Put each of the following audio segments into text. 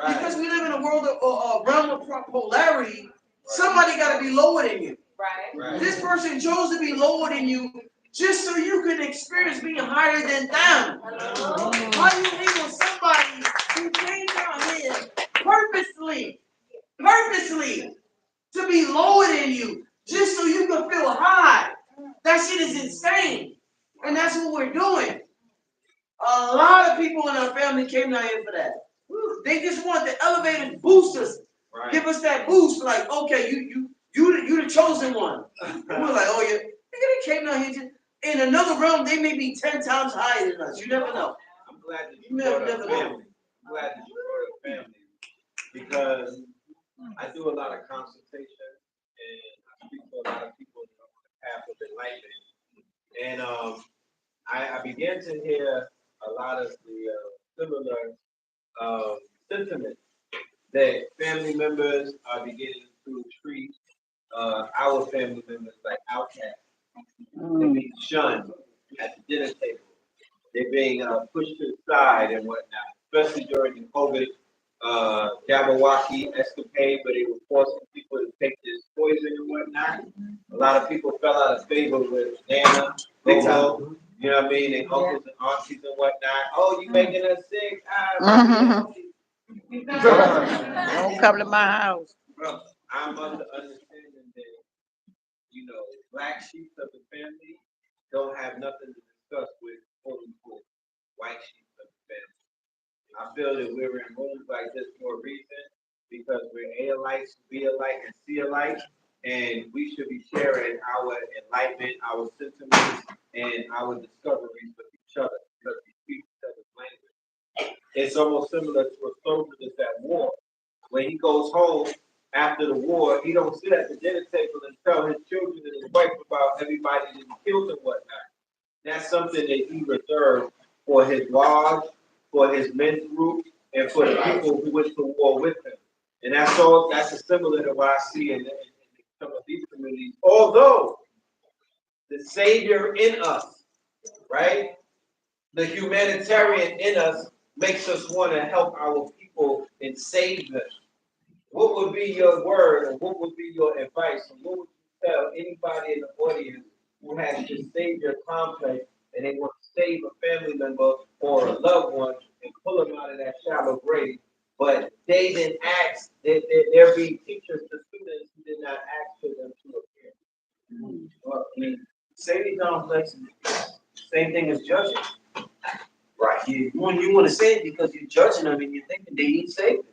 Because we live in a world of realm of polarity, somebody got to be lower than you. Right. This person chose to be lower than you just so you could experience being higher than them. How do you hang with somebody who came down here purposely to be lower than you just so you can feel high? That shit is insane. And that's what we're doing. A lot of people in our family came down here for that. They just want the elevator boost us. Give us that boost, like, okay, you the chosen one. And we're like, oh yeah, they came down here just, in another realm, they may be 10 times higher than us. You never know. I'm glad that you brought up family. I'm glad that you brought up family because I do a lot of consultation and I speak to a lot of people on the path of enlightenment. And I began to hear a lot of the similar sentiments that family members are beginning to treat our family members like outcasts. They're being shunned at the dinner table. They're being pushed to the side and whatnot, especially during the COVID Jabberwocky escapade where they were forcing people to take this poison and whatnot. A lot of people fell out of favor with Nana, Nico, you know what I mean, and uncles and aunties and whatnot. Oh, you making us sick? Don't come to my house. Bro, I'm under understanding that, you know, black sheep of the family don't have nothing to discuss with quote unquote white sheep of the family. I feel that we're in rooms like this for a reason because we're A-alites, B-alike, and C-alike, and we should be sharing our enlightenment, our sentiments, and our discoveries with each other because we speak each other's language. It's almost similar to a soldier that's at war. When he goes home after the war, he don't sit at the dinner table and tell his children and his wife about everybody that he killed and whatnot. That's something that he reserved for his lodge, for his men's group, and for the people who went to war with him. And that's all. That's a similar to what I see in some of these communities. Although the Savior in us, right, the humanitarian in us makes us want to help our people and save them. What would be your word or what would be your advice? And what would you tell anybody in the audience who has this savior complex and they want to save a family member or a loved one and pull them out of that shallow grave, but they didn't ask, there be teachers to students who did not ask for them to appear. Well, I mean, savior complex is the same thing as judging. Right. You want to say it because you're judging them and you're thinking they need saving.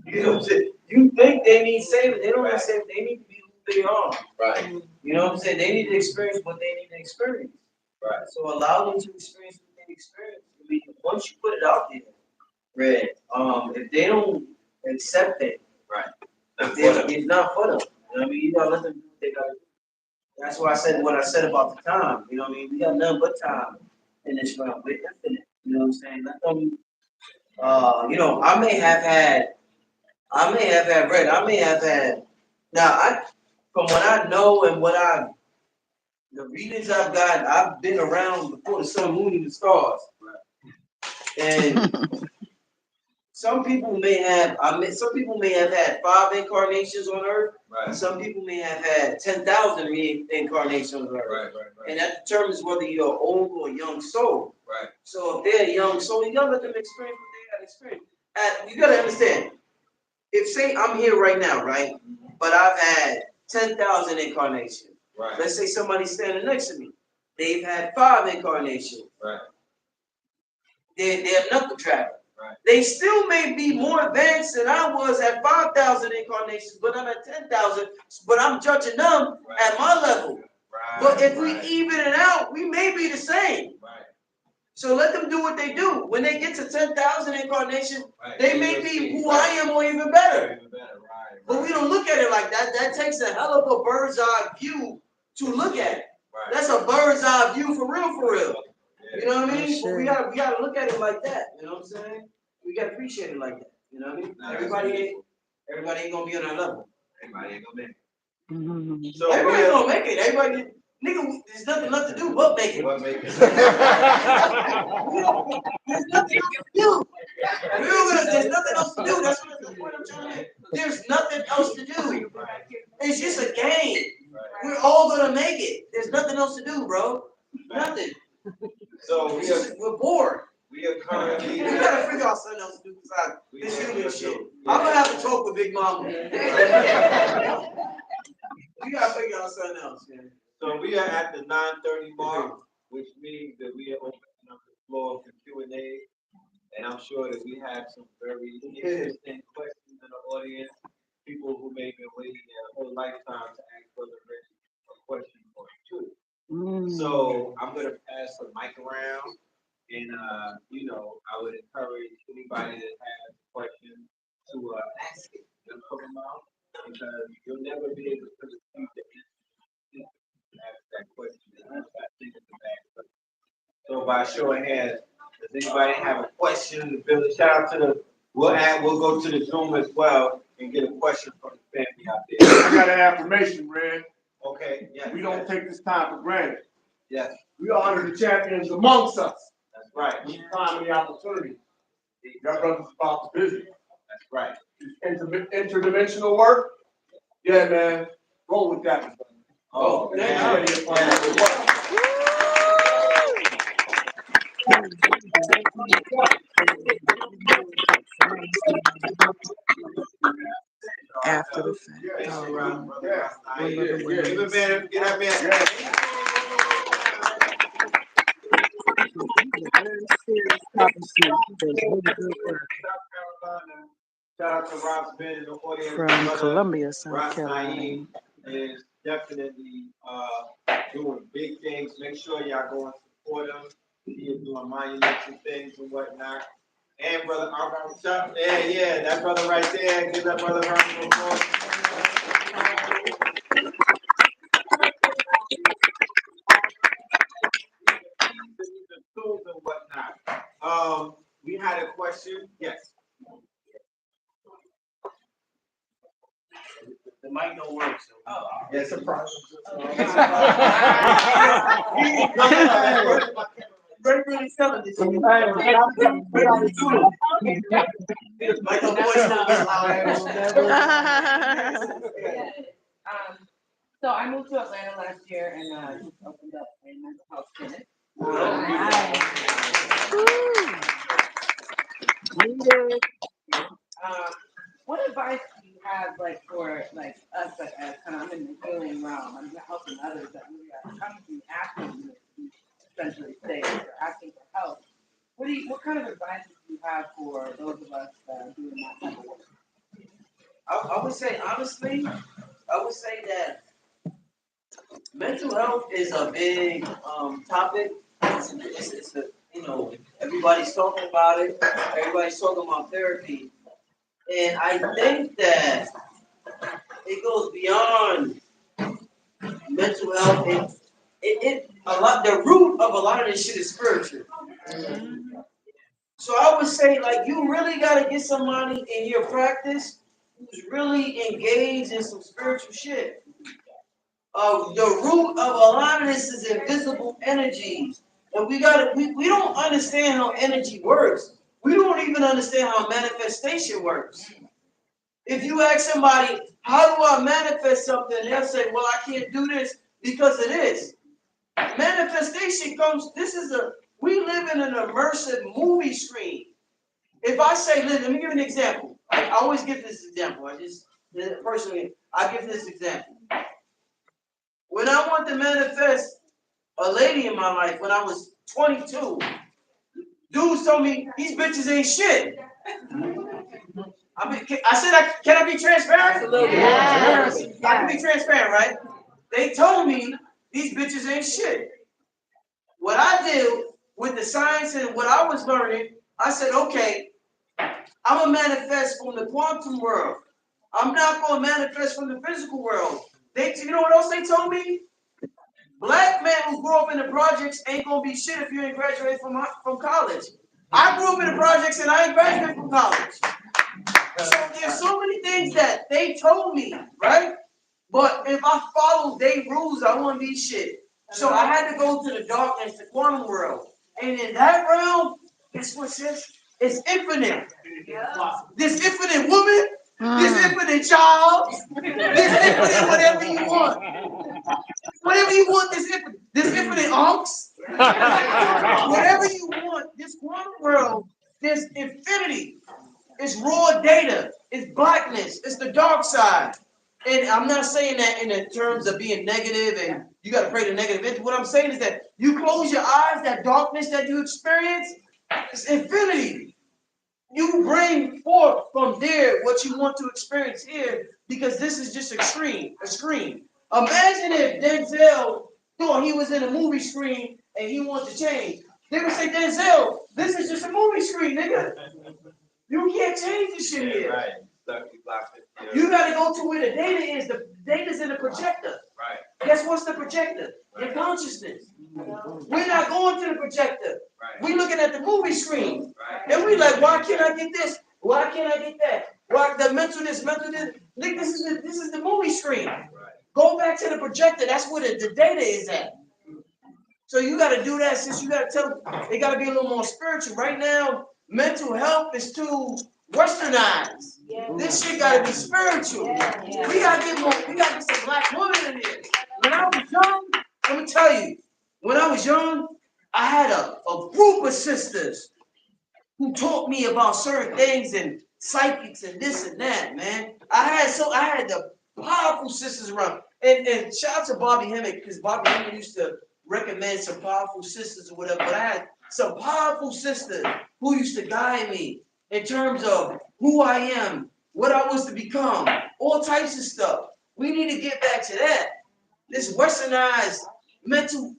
You know what I'm saying? You think they need saving. They don't need saving. They need to be who they are. Right. You know what I'm saying? They need to experience what they need to experience. Right. So allow them to experience what they experience. I mean, once you put it out there, Red, if they don't accept it, right, it's not for them. You know what I mean? You gotta let them do what they gotta do. That's why I said what I said about the time. You know what I mean? We got nothing but time in this realm. We're infinite. You know what I'm saying? Let them, you know, I may have had Red. I may have had. Now, from what I know and the readings I've got, I've been around before the sun, moon, and the stars. And some people may have had 5 incarnations on Earth. Right. Some people may have had 10,000 reincarnations on Earth. Right. And that determines whether you're an old or young soul. Right. So if they're a young soul, you gotta let them experience what they gotta experience. You gotta understand. If say I'm here right now, right? But I've had 10,000 incarnations. Right. Let's say somebody's standing next to me. They've had 5 incarnations. Right. They're knuckle traveling. Right. They still may be more advanced than I was at 5,000 incarnations, but I'm at 10,000. But I'm judging them at my level. Right. But if we even it out, we may be the same. Right. So let them do what they do. When they get to 10,000 incarnations, they may be who I am or even better. Right. But we don't look at it like that. That takes a hell of a bird's eye view to look at it. Right. That's a bird's eye view for real. Yeah. You know what I mean? Sure. We gotta look at it like that. You know what I'm saying? We gotta appreciate it like that. You know what I mean? Everybody ain't gonna be on our level. Everybody ain't gonna make it. Mm-hmm. So everybody's gonna make it. Everybody, nigga, there's nothing left to do but make it. There's nothing else to do. There's nothing else to do. That's what the point I'm trying to make. There's nothing else to do. It's just a game. We're all gonna make it. There's nothing else to do, bro. Nothing. So We're bored. we are currently. We gotta figure out something else to do besides this human shit. I'm gonna have to talk with Big Mama. We gotta figure out something else, man. So we are at the 9:30 mark, which means that we are opening up the floor for Q&A. And I'm sure that we have some very interesting questions in the audience. People who may have been waiting their whole lifetime to ask Brother Rich a question or two. So I'm going to pass the mic around. And, you know, I would encourage anybody that has a question to ask it. Just come out, because you'll never be able to receive the answer to ask that question. So by show of hands, does anybody have a question? Shout out to the, we'll go to the Zoom as well and get a question from the family out there. I got an affirmation, Red. Okay, yeah. We don't take this time for granted. Yes. We honor the champions amongst us. That's right. Each time and the opportunity. Your brother's about the business. That's right. Interdimensional work. Yeah, man. Go with that. Oh, man. After the fact. Give a man, get that man. Shout out to Ross Ben in the audience. From Columbia, South Ross Carolina. Naeem is definitely doing big things. Make sure y'all go and support him. He is doing monumental things and whatnot. And brother Armament, yeah, that brother right there. Give that brother a round of applause. The tools and whatnot. We had a question. Yes. The mic don't work, so. Oh, yes, a problem. Really selling this. So I moved to Atlanta last year and just opened up a mental health clinic. What advice do you have, like, for like us, like, as kind of, I'm in the healing realm, I'm helping others that really are coming to me asking you to essentially stay or asking for help? What kind of advice do you have for those of us that are doing that type of work? I would say, honestly, that mental health is a big topic. It's a, everybody's talking about it. Everybody's talking about therapy. And I think that it goes beyond mental health. The root of a lot of this shit is spiritual. So I would say, like, you really got to get somebody in your practice who's really engaged in some spiritual shit. The root of a lot of this is invisible energies. And we don't understand how energy works. We don't even understand how manifestation works. If you ask somebody, how do I manifest something? They'll say, well, I can't do this because of this. Manifestation we live in an immersive movie screen. If I say, let me give an example. I always give this example. I give this example. When I want to manifest a lady in my life when I was 22, dudes told me these bitches ain't shit. Can I be transparent? Absolutely. Yes. I can be transparent, right? They told me these bitches ain't shit. What I did with the science and what I was learning, I said, okay, I'm going to manifest from the quantum world. I'm not going to manifest from the physical world. You know what else they told me? Black men who grew up in the projects ain't going to be shit if you ain't graduated from college. I grew up in the projects and I ain't graduated from college. So there's so many things that they told me, right? But if I follow their rules, I wouldn't be shit. So I had to go to the darkness, the quantum world. And in that realm, guess what, sis? It's infinite. this infinite woman, this infinite child, this infinite whatever you want. Whatever you want, this infinite unks. Whatever you want, this quantum world, there's infinity. It's raw data. It's blackness. It's the dark side. And I'm not saying that in the terms of being negative and you got to pray the negative. What I'm saying is that you close your eyes, that darkness that you experience, it's infinity. You bring forth from there what you want to experience here because this is just a screen. Imagine if Denzel thought he was in a movie screen and he wanted to change. They would say, Denzel, this is just a movie screen, nigga. You can't change this shit here. Right. You got to go to where the data is. The data's in the projector. Right. Guess what's the projector? Your consciousness. We're not going to the projector. Right. We're looking at the movie screen. Right. And we like, why can't I get this? Why can't I get that? Why the mental this? Like, this is the movie screen. Right. Go back to the projector. That's where the data is at. So you got to do that since you got to tell them they got to be a little more spiritual. Right now, mental health is too westernized. This shit got to be spiritual. We got to get more. We got to get some black women in here. When I was young, let me tell you, when I was young, I had a group of sisters who taught me about certain things and psychics and this and that, man. I had the powerful sisters around. And shout out to Bobby Hemmick, because Bobby Hemmick used to recommend some powerful sisters or whatever. But I had some powerful sisters who used to guide me in terms of who I am, what I was to become, all types of stuff. We need to get back to that. This westernized mental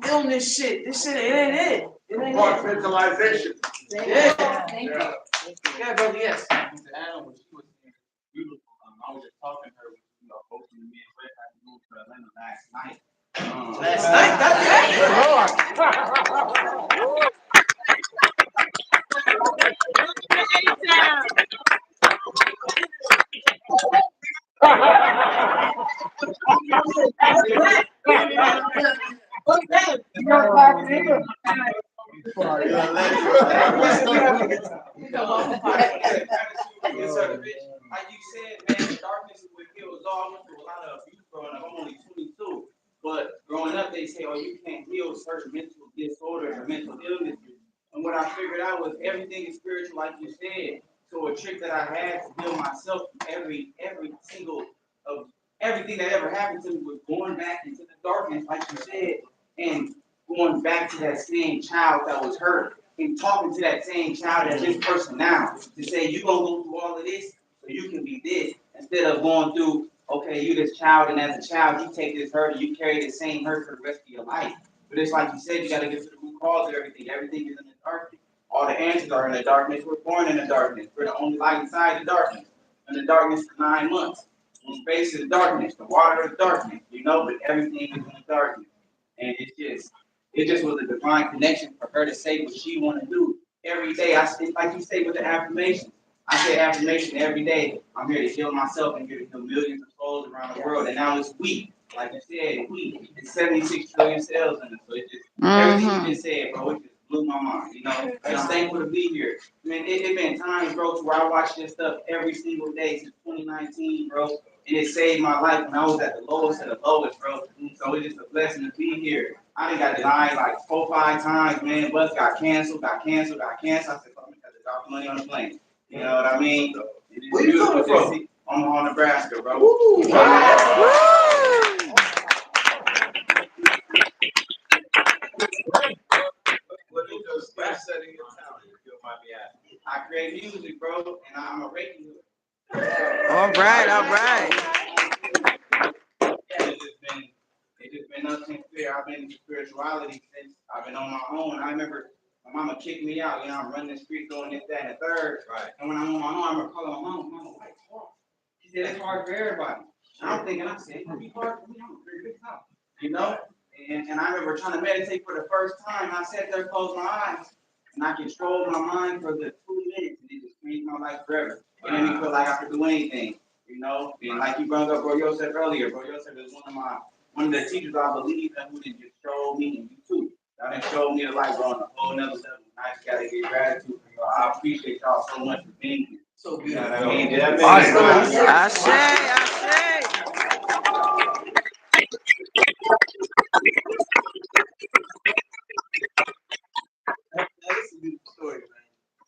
illness shit. This shit, it ain't it. It ain't it. Compartmentalization. Yeah. Thank you. Yeah, brother, yes. I was just talking to her, both of the men had to move to Atlanta last night. Last night, Like you said, man, darkness is what kills all. I went through a lot of abuse growing up. I'm only 22. But growing up, they say, oh, you can't heal certain mental disorders or mental illnesses. And what I figured out was everything is spiritual, like you said. So a trick that I had to heal myself from every single of everything that ever happened to me was going back into the darkness, like you said, and going back to that same child that was hurt and talking to that same child as this person now to say, you're going to go through all of this so you can be this, instead of going through, okay, you this child, and as a child, you take this hurt and you carry the same hurt for the rest of your life. But it's like you said, you got to get to the root cause of everything. Everything is in the darkness. All the answers are in the darkness. We're born in the darkness. We're the only light inside the darkness. In the darkness for 9 months. The space is darkness. The water is darkness. But everything is in the darkness. And it just was a divine connection for her to say what she want to do. Every day, like you say with the affirmation. I say affirmation every day. I'm here to heal myself and here to heal millions of souls around the world. And now it's we. Like I said, we. It's 76 trillion cells in it. So it just, everything you just said, bro, it just blew my mind. Just thankful to be here. I mean, it been times, bro, to where I watch this stuff every single day since 2019, bro. And it saved my life when I was at the lowest of the lowest, bro. So it's just a blessing to be here. I done got denied like 4 or 5 times, man. Bus got canceled. I said, fuck me, because I dropped money on the plane. You know what I mean? Where you coming from? Omaha, Nebraska, bro. Ooh, wow. What is your skill set in your talent, if you don't mind me asking? I create music, bro, and I'm a Reiki. All right. Yeah, it's just been nothing fair. I've been in spirituality since I've been on my own. I remember my mama kicked me out. I'm running the street, doing this, that, and the third. Right. And when I'm on my own, I remember calling my mama, why it's hard? She said, it's hard for everybody. And I'm thinking, it's gonna be hard for me. I'm a pretty big top, And I remember trying to meditate for the first time. I sat there, closed my eyes, and I controlled my mind for the 2 minutes, and it just changed my life forever. It made me feel like I could do anything, And like you brought up Bro Yosef earlier, Bro Yosef is one of the teachers I believe in who just showed me, and you too. Y'all done showed me the light, bro, on a whole nother level. I just gotta give gratitude for So I appreciate y'all so much for being here. So You know beautiful. what I mean? Did that make Awesome. sense? I say. That's a beautiful story,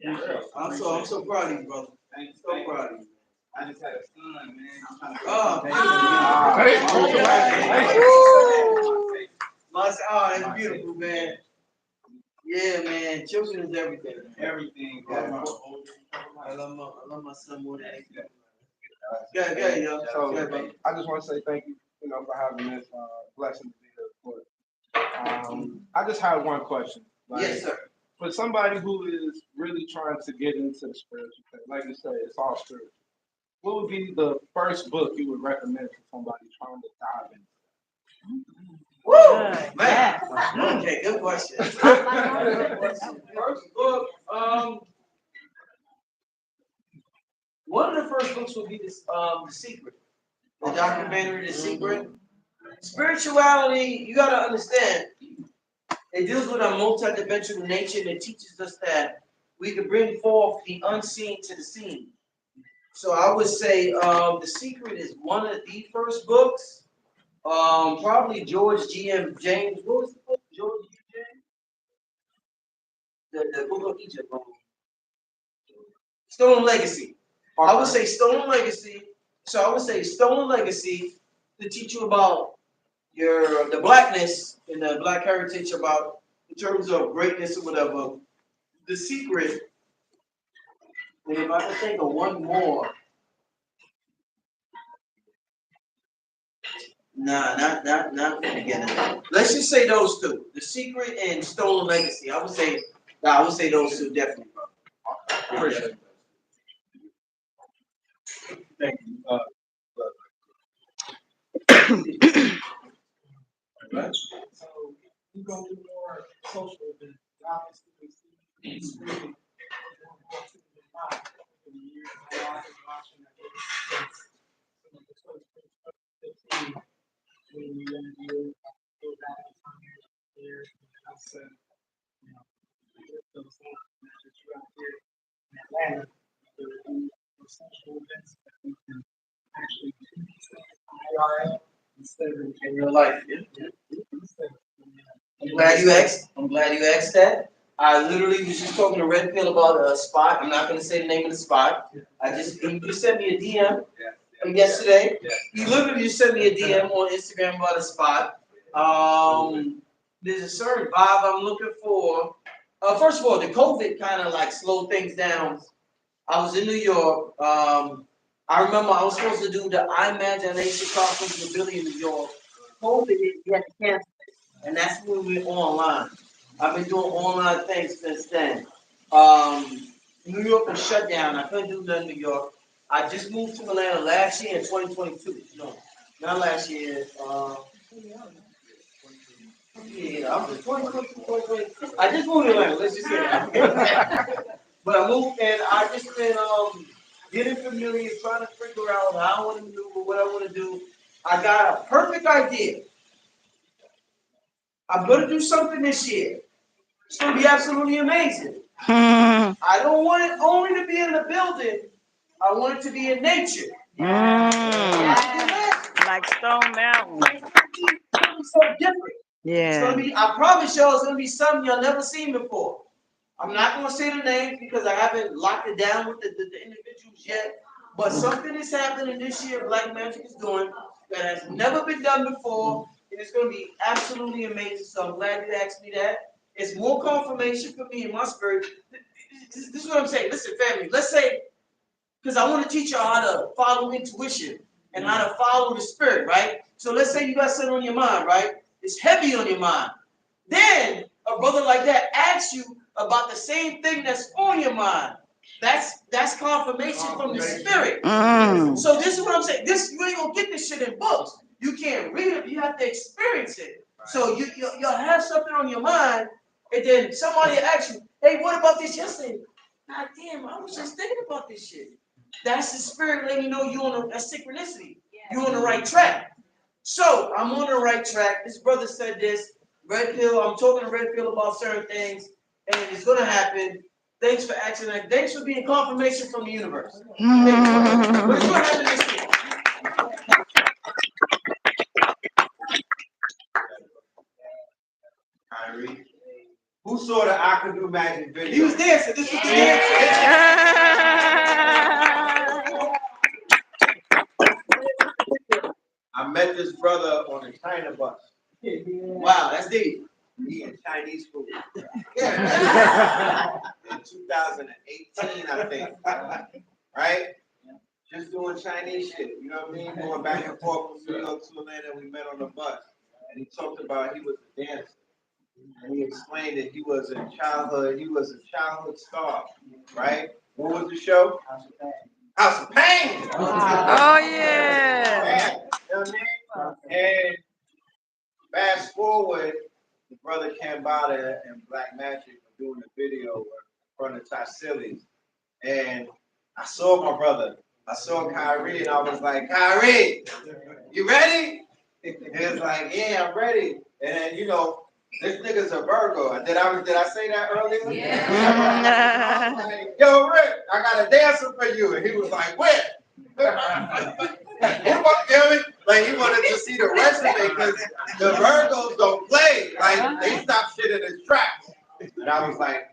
man. Yeah. I'm so proud of you, brother. Thanks, So proud of you. I just had a son, man. I'm trying to Oh, that's beautiful, man. Yeah, man. Children is everything. Everything, Yeah. bro. I love my son more than anything. Good, yo. So, Good, brother. I just want to say thank you, for having this blessing to be here. I just have one question. Yes, sir. For somebody who is really trying to get into the spiritual thing, like you said, it's all spiritual. What would be the first book you would recommend for somebody trying to dive into? Woo! Man. Okay, good question. Good question. First book, one of the first books would be this, The Secret. The documentary, The Secret. Spirituality, you gotta understand, it deals with a multidimensional nature that teaches us that we can bring forth the unseen to the seen. So I would say The Secret is one of the first books. Probably George G.M. James. What was the book? George G. James? The book of Egypt. Stone Legacy. I would say Stone Legacy. So I would say Stone Legacy to teach you about the blackness and the black heritage about in terms of greatness or whatever. The Secret. And if I can think of one more. Nah, not from the beginning. Let's just say those two. The Secret and Stolen Legacy. I would say those two definitely, bro. Appreciate it. Thank you. Right? So we go to more social events. Obviously, we see screaming more to the live over the years. I've been watching that some of the 2015 when we go back in time here. And I said, you know, those that you out here in Atlanta, there are those social events that we can actually do these things IRL instead of In real life. Yeah. instead of I'm glad you asked that. I literally was just talking to Red Pill about a spot. I'm not gonna say the name of the spot. He just sent me a DM yesterday. He literally just sent me a DM on Instagram about a spot. There's a certain vibe I'm looking for. First of all, the COVID kind of like slowed things down. I was in New York. I remember I was supposed to do the Imagination conference in Philly in New York. COVID hit, we had to cancel it, and that's when we went online. I've been doing online things since then. New York was shut down. I couldn't do nothing in New York. I just moved to Atlanta last year in 2022. No, not last year. Yeah, I'm just 2022, 2020. I just moved to Atlanta. Let's just say that. But I moved and I just been getting familiar, trying to figure out how I want to do what I want to do. I got a perfect idea. I'm gonna do something this year. It's gonna be absolutely amazing. I don't want it only to be in the building. I want it to be in nature. Like Stone Mountain. It's gonna be so different. It's gonna Yeah. be. I promise y'all, it's gonna be something y'all never seen before. I'm not gonna say the names because I haven't locked it down with the individuals yet. But something is happening this year. Black Magic is doing that has never been done before, and it's gonna be absolutely amazing. So I'm glad you asked me that. It's more confirmation for me in my spirit. This is what I'm saying. Listen, family. Let's say, because I want to teach y'all how to follow intuition and how to follow the spirit, right? So let's say you got something on your mind, right? It's heavy on your mind. Then a brother like that asks you about the same thing that's on your mind. That's confirmation from the spirit. So this is what I'm saying. This you ain't gonna get this shit in books. You can't read it. You have to experience it. So you'll have something on your mind, and then somebody asks you, "Hey, what about this yesterday?" God damn, I was just thinking about this shit. That's the spirit letting you know you're on a synchronicity. You're on the right track. So I'm on the right track. This brother said this. Red Pill, I'm talking to Red Pill about certain things, and it's gonna happen. Thanks for acting like. Thanks for being confirmation from the universe. Thank you, brother. But it's gonna happen this year. Kyrie. Who saw the I Can Do Magic video? He was dancing. This was dancing. I met this brother on a China bus. Wow, that's deep. Eating Chinese food. In 2018, I think. Right? Just doing Chinese shit. You know what I mean? Going back and forth from New York to Atlanta. We met on the bus. And he talked about he was a dancer. And he explained that he was a childhood star. Right? What was the show? House of Pain. Oh, yeah. You know what I mean? And fast forward, the brother Kambada and Black Magic were doing a video in front of Tassili's. And I saw my brother. I saw Kyrie and I was like, Kyrie, you ready? He was like, yeah, I'm ready. And then, you know, this nigga's a Virgo. Did I say that earlier? Yeah. I was like, yo, Rick, I got a dancer for you. And he was like, where? Like he wanted to see the resume because the Virgos don't play. Like they stop shit in his tracks. And I was like,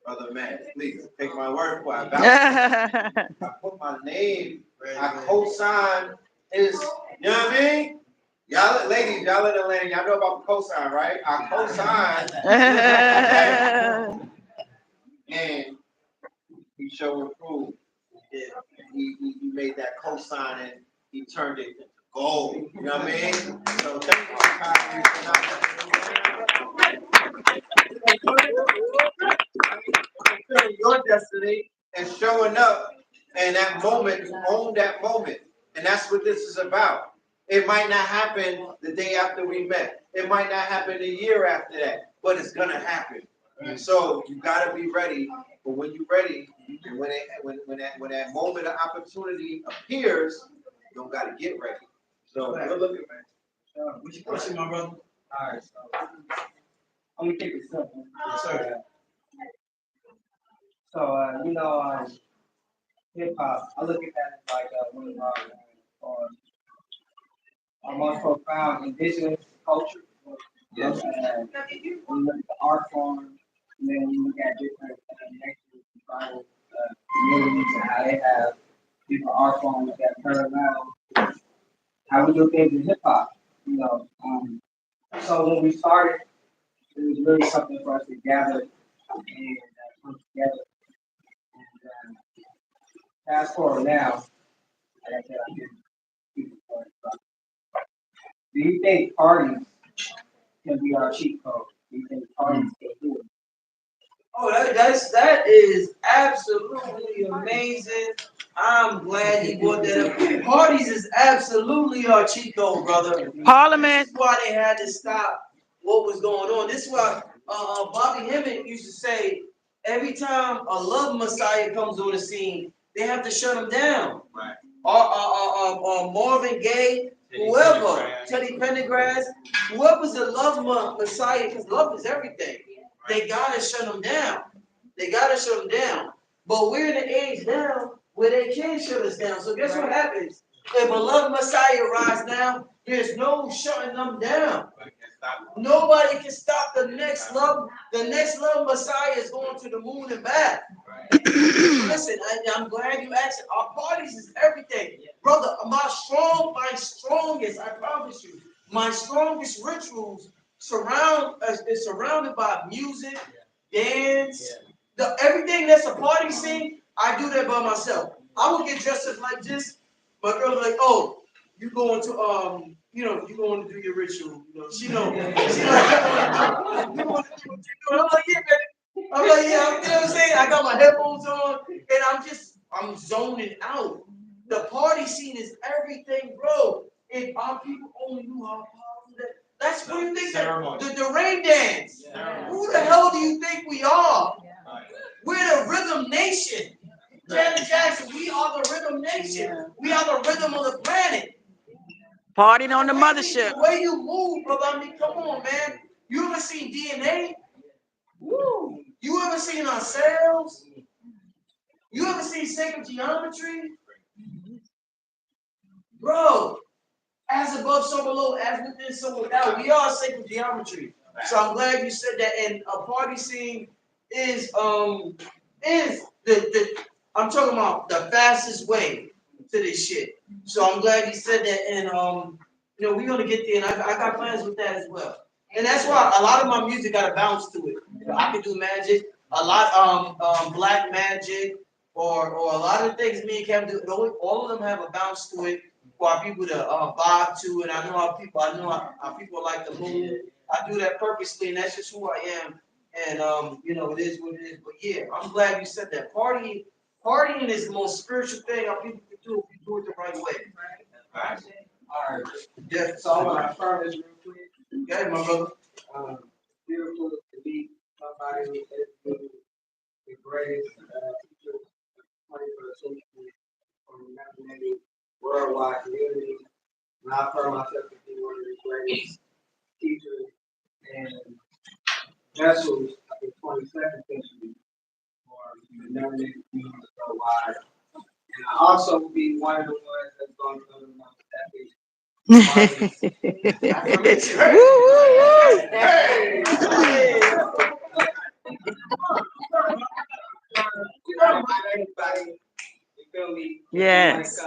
brother man, please take my word for it. I put my name, I co-sign his, you know what I mean? Y'all ladies, y'all in Atlanta, y'all know about the co-sign, right? I co-sign and he showed and proved. He made that co-sign and he turned it into gold. You know what I mean? So thank you, Kyrie, for your destiny and showing up in that moment, you own that moment. And that's what this is about. It might not happen the day after we met. It might not happen a year after that, but it's gonna happen. So you gotta be ready. But when you're ready, and when that moment of opportunity appears, you don't gotta get ready. So good looking, man. What's your question, my brother? All right, so I'm gonna keep it simple. Yes, sir. So hip hop, I look at that as like one of our most profound indigenous culture. Yes. When you look at the art form, and then when you look at different nations and tribal communities and how they have different art forms that parallel how we do things in hip hop. So when we started, it was really something for us to gather and come together. And fast forward now, like I said, I can keep it going. Do you think parties can be our cheat code? Do you think parties can do it? Oh, that is absolutely amazing. I'm glad you brought that up. Parties is absolutely our cheat code, brother. Parliament. This is why they had to stop what was going on. This is why Bobby Hemmett used to say, every time a love messiah comes on the scene, they have to shut him down. Right. Marvin Gaye, whoever, Teddy Pendergrass, whoever's the love messiah, because love is everything. They gotta shut them down. They gotta shut them down. But we're in the age now where they can't shut us down. So guess what happens? If a love messiah rise now, there's no shutting them down. Nobody can stop the next love. The next love messiah is going to the moon and back. Listen, I'm glad you asked. Our parties is everything, brother. My strongest, I promise you, my strongest rituals is surrounded by music, dance, everything that's a party scene. I do that by myself. I will get dressed up like this. My girl's like, oh, you going to you going to do your ritual. She know. She like, you going to do I'm like, yeah, baby. I'm like, yeah, you know what I'm saying? I got my headphones on and I'm zoning out. The party scene is everything, bro. If our people only knew how powerful that's what you think the rain dance. Yeah. Who the hell do you think we are? Yeah. We're the rhythm nation. Janet Jackson, we are the rhythm nation. We are the rhythm of the planet. Partying on the mothership. The way you move, brother, I mean, come on, man. You ever seen DNA? Woo. You ever seen ourselves? You ever seen sacred geometry? Bro, as above, so below, as within, so without. We are sacred geometry. So I'm glad you said that. And a party scene is the I'm talking about the fastest way to this shit. So I'm glad you said that. And you know, we're gonna get there, and I got plans with that as well. And that's why a lot of my music got a bounce to it. You know, I can do magic, a lot black magic, or a lot of things me and Kevin do. All of them have a bounce to it for our people to vibe to. And I know how people like to move. I do that purposely, and that's just who I am. And you know, it is what it is. But yeah, I'm glad you said that. Partying is the most spiritual thing our people can do if you do it the right way. All right. Yeah. So I want to affirm this real quick. Got it, my brother. Beautiful to meet somebody who is the greatest teacher of the 21st century from the melanated worldwide community. And I affirm myself to be one of the greatest teachers and vessels of the 22nd century for the melanated community worldwide. And I also be one of the ones that's going to go to the most epic. Everybody, you feel me? Yes. It's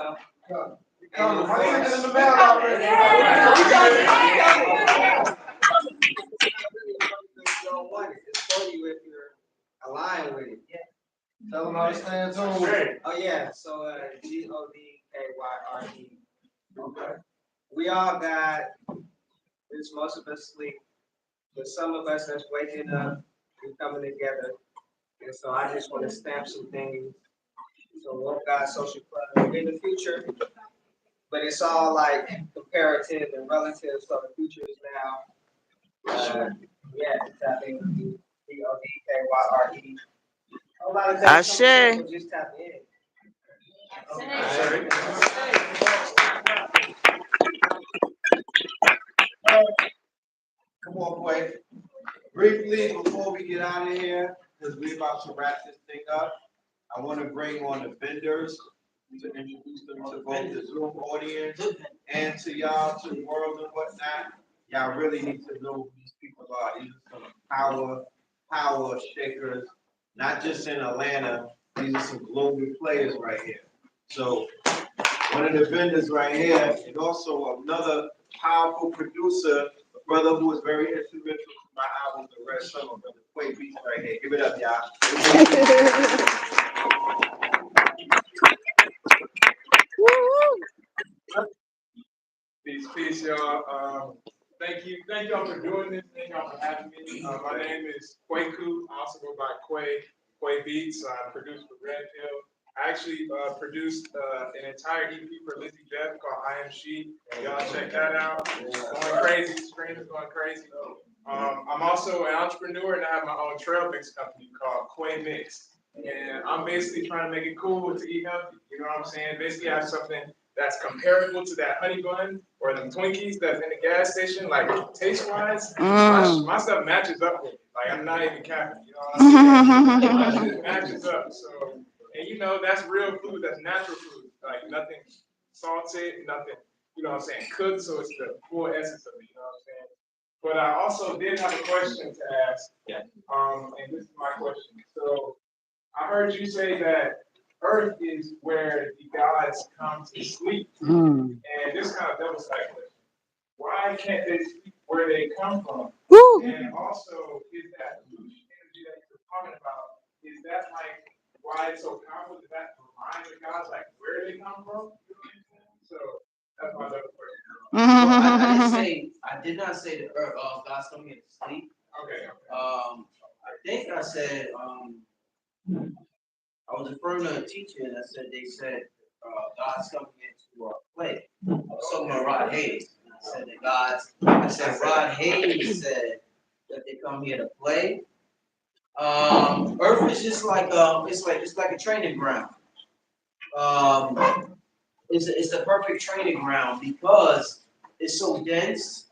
for you if you're aligned with it. Tell them how to stand on. Oh yeah, so GODKYRE. Okay. We all got this, most of us sleep, but some of us that's waking up and coming together. And so I just want to stamp some things. So Wolf God Social Club in the future, but it's all like comparative and relative. So the future is now. Yeah, tap in GODKYRE. A lot of things Ashe. just tap in. Come on, Quay. Briefly, before we get out of here, because we're about to wrap this thing up, I want to bring on the vendors to introduce them to both the Zoom audience and to y'all, to the world and whatnot. Y'all really need to know who these people are. These are some power shakers, not just in Atlanta. These are some global players right here. So one of the vendors right here, and also another powerful producer, a brother who was very instrumental to my album, The Red Summer, brother Quay Beats right here. Give it up, y'all. Peace, y'all. Thank y'all for doing this. Thank y'all for having me. My name is Kwaku. I also go by Quay Beats. I produce for Red Pill. I actually produced an entire EP for Lizzie Jeff called I Am She. Y'all check that out. Going crazy. Stream is going crazy. I'm also an entrepreneur and I have my own trail mix company called Quay Mix. And I'm basically trying to make it cool to eat healthy. You know what I'm saying? Basically, I have something that's comparable to that honey bun or them Twinkies that's in the gas station, like taste-wise. My stuff matches up with it. Like, I'm not even capping, you know what I'm saying? My shit matches up, so, and you know, that's real food, that's natural food. Like, nothing salted, nothing, you know what I'm saying, cooked, so it's the full essence of it, you know what I'm saying? But I also did have a question to ask, and this is my question. So, I heard you say that Earth is where the gods come to sleep. And this kind of double speculation. Why can't they sleep where they come from? And also, is that loose energy that you're talking about, is that like why it's so powerful? Does that remind the gods like where they come from? You know what I'm saying? So that's my double question. Well, I did not say that God's coming here to sleep. Okay. I think I said I was referring to a teacher and they said God's coming into play. I was talking about Rod Hayes. And I said Rod Hayes said that they come here to play. Earth is just like it's like a training ground. It's the perfect training ground because it's so dense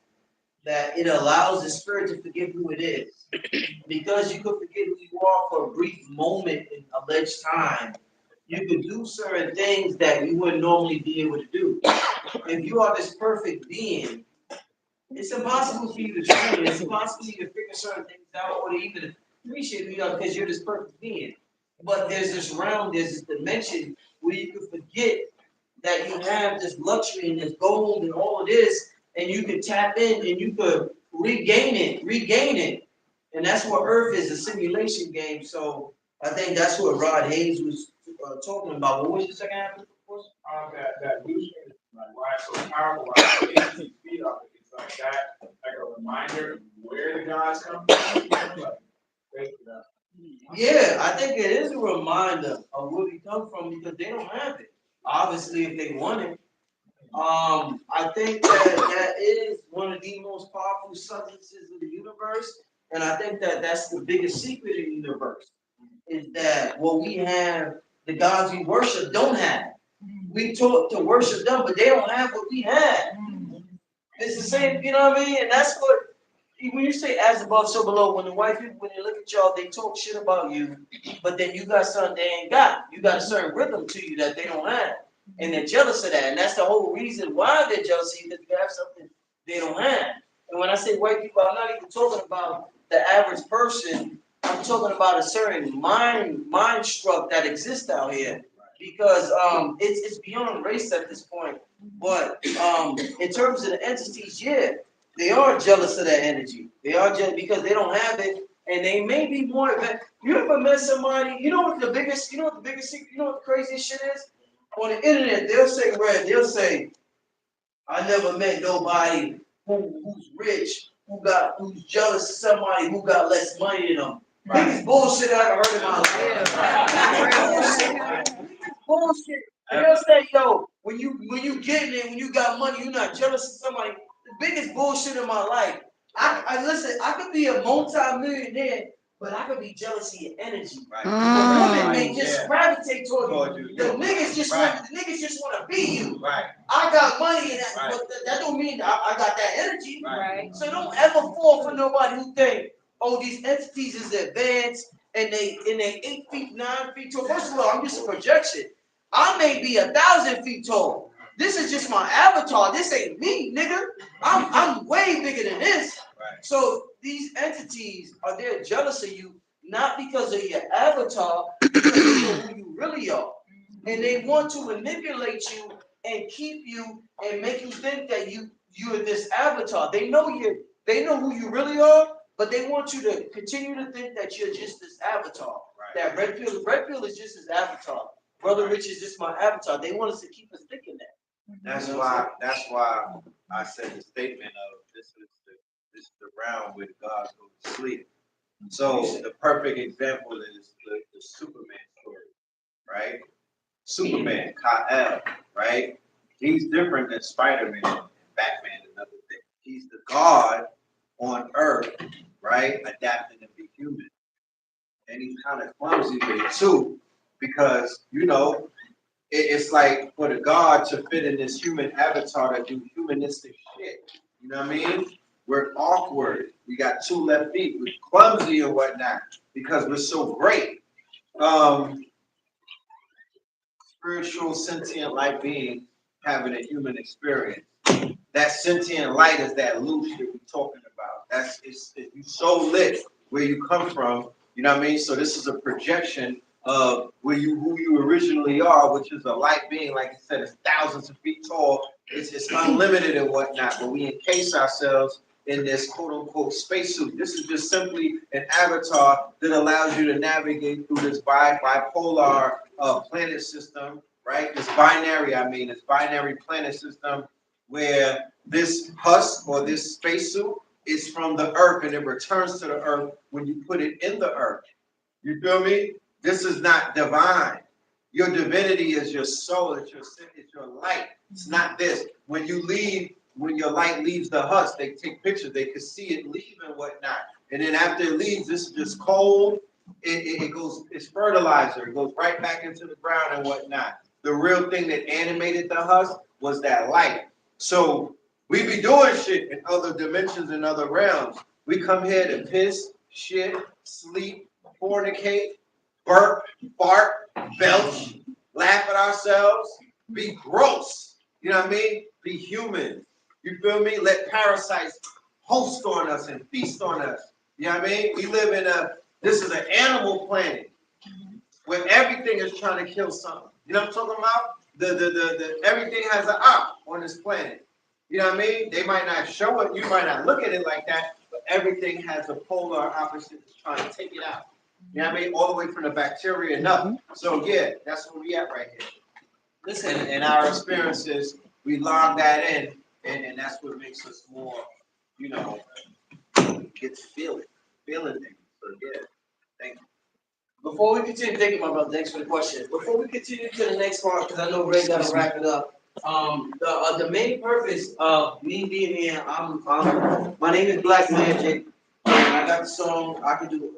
that it allows the spirit to forget who it is. Because you could forget who you are for a brief moment in alleged time, you could do certain things that you wouldn't normally be able to do. If you are this perfect being, it's impossible for you to train. It's impossible for you to figure certain things out or to even appreciate who you are because you're this perfect being. But there's this realm, there's this dimension where you can forget that you have this luxury and this gold and all of this, and you can tap in and you could regain it. And that's what Earth is, a simulation game. So I think that's what Rod Hayes was talking about. What was the second half of the question? That illusion is like why it's so powerful, why it's 18 feet up. It's like that, like a reminder of where the gods come from. Like, basically that. Yeah, I think it is a reminder of where we come from because they don't have it. Obviously, if they want it. I think that is one of the most powerful substances of the universe, and I think that that's the biggest secret in the universe, is that what we have, the gods we worship don't have. We taught to worship them, but they don't have what we have. It's the same, you know what I mean? And that's what, when you say as above, so below, when the white people, when they look at y'all, they talk shit about you, but then you got something they ain't got. You got a certain rhythm to you that they don't have. And they're jealous of that. And that's the whole reason why they're jealous, because you have something they don't have. And when I say white people, I'm not even talking about the average person. I'm talking about a certain mind struct that exists out here. Because it's beyond race at this point. But in terms of the entities, yeah, they are jealous of that energy. They are jealous because they don't have it, and they may be more advanced. You ever met somebody? You know what the biggest secret? You know what the craziest shit is? On the internet, they'll say, I never met nobody who's rich, who's jealous of somebody who got less money than them. Biggest bullshit I ever heard in my life. Bullshit. And they'll say, yo, when you getting it, when you got money, you're not jealous of somebody. The biggest bullshit in my life. I listen, I could be a multi-millionaire, but I could be jealous of your energy. Right. The women may just gravitate toward you. The niggas just want to be you. Right. I got money in that, but that don't mean I got that energy. Right. So don't ever fall for nobody who think, oh, these entities is advanced and they 8 feet, 9 feet tall. First of all, I'm just a projection. I may be 1,000 feet tall. This is just my avatar. This ain't me, nigga. I'm way bigger than this. Right. So these entities are there jealous of you, not because of your avatar, because they know who you really are. And they want to manipulate you and keep you and make you think that you're this avatar. They know who you really are, but they want you to continue to think that you're just this avatar. Right. That red pill is just his avatar. Brother Rich is just my avatar. They want us to keep us thinking that. That's why I said the statement of this is the realm where the gods go to sleep. So the perfect example is the Superman story, right? Superman, Kal, right? He's different than Spider-Man and Batman and other things. He's the god on Earth, right? Adapting to be human. And he's kind of clumsy with it too, because, you know, it's like for the god to fit in this human avatar to do humanistic shit. You know what I mean? We're awkward. We got 2 left feet. We're clumsy and whatnot because we're so great. Spiritual, sentient light beings having a human experience. That sentient light is that loose that we're talking about. It's you so lit where you come from. You know what I mean? So this is a projection of who you originally are, which is a light being, like I said, it's thousands of feet tall. It's unlimited and whatnot, but we encase ourselves in this quote-unquote spacesuit. This is just simply an avatar that allows you to navigate through this bipolar planet system, right? This binary planet system where this husk or this spacesuit is from the Earth and it returns to the Earth when you put it in the Earth. You feel me? This is not divine. Your divinity is your soul, it's your light. It's not this. When your light leaves the husk, they take pictures, they can see it leave and whatnot. And then after it leaves, this is just cold. It's fertilizer. It goes right back into the ground and whatnot. The real thing that animated the husk was that light. So We be doing shit in other dimensions and other realms. We come here to piss, shit, sleep, fornicate, burp, fart, belch, laugh at ourselves, be gross. You know what I mean? Be human. You feel me? Let parasites host on us and feast on us. You know what I mean? We live in this is an animal planet where everything is trying to kill something. You know what I'm talking about? Everything has an op on this planet. You know what I mean? They might not show it, you might not look at it like that, but everything has a polar opposite that's trying to take it out. You know what I mean? All the way from the bacteria and up. So yeah, that's where we at right here. Listen, in our experiences, we log that in, and that's what makes us more, you know, get to feeling things. So yeah, thank you. Before we continue, thank you, my brother. Thanks for the question. Before we continue to the next part, because I know Ray got to wrap it up. The main purpose of me being here, my name is Black Magic, and I got the song. I can do it.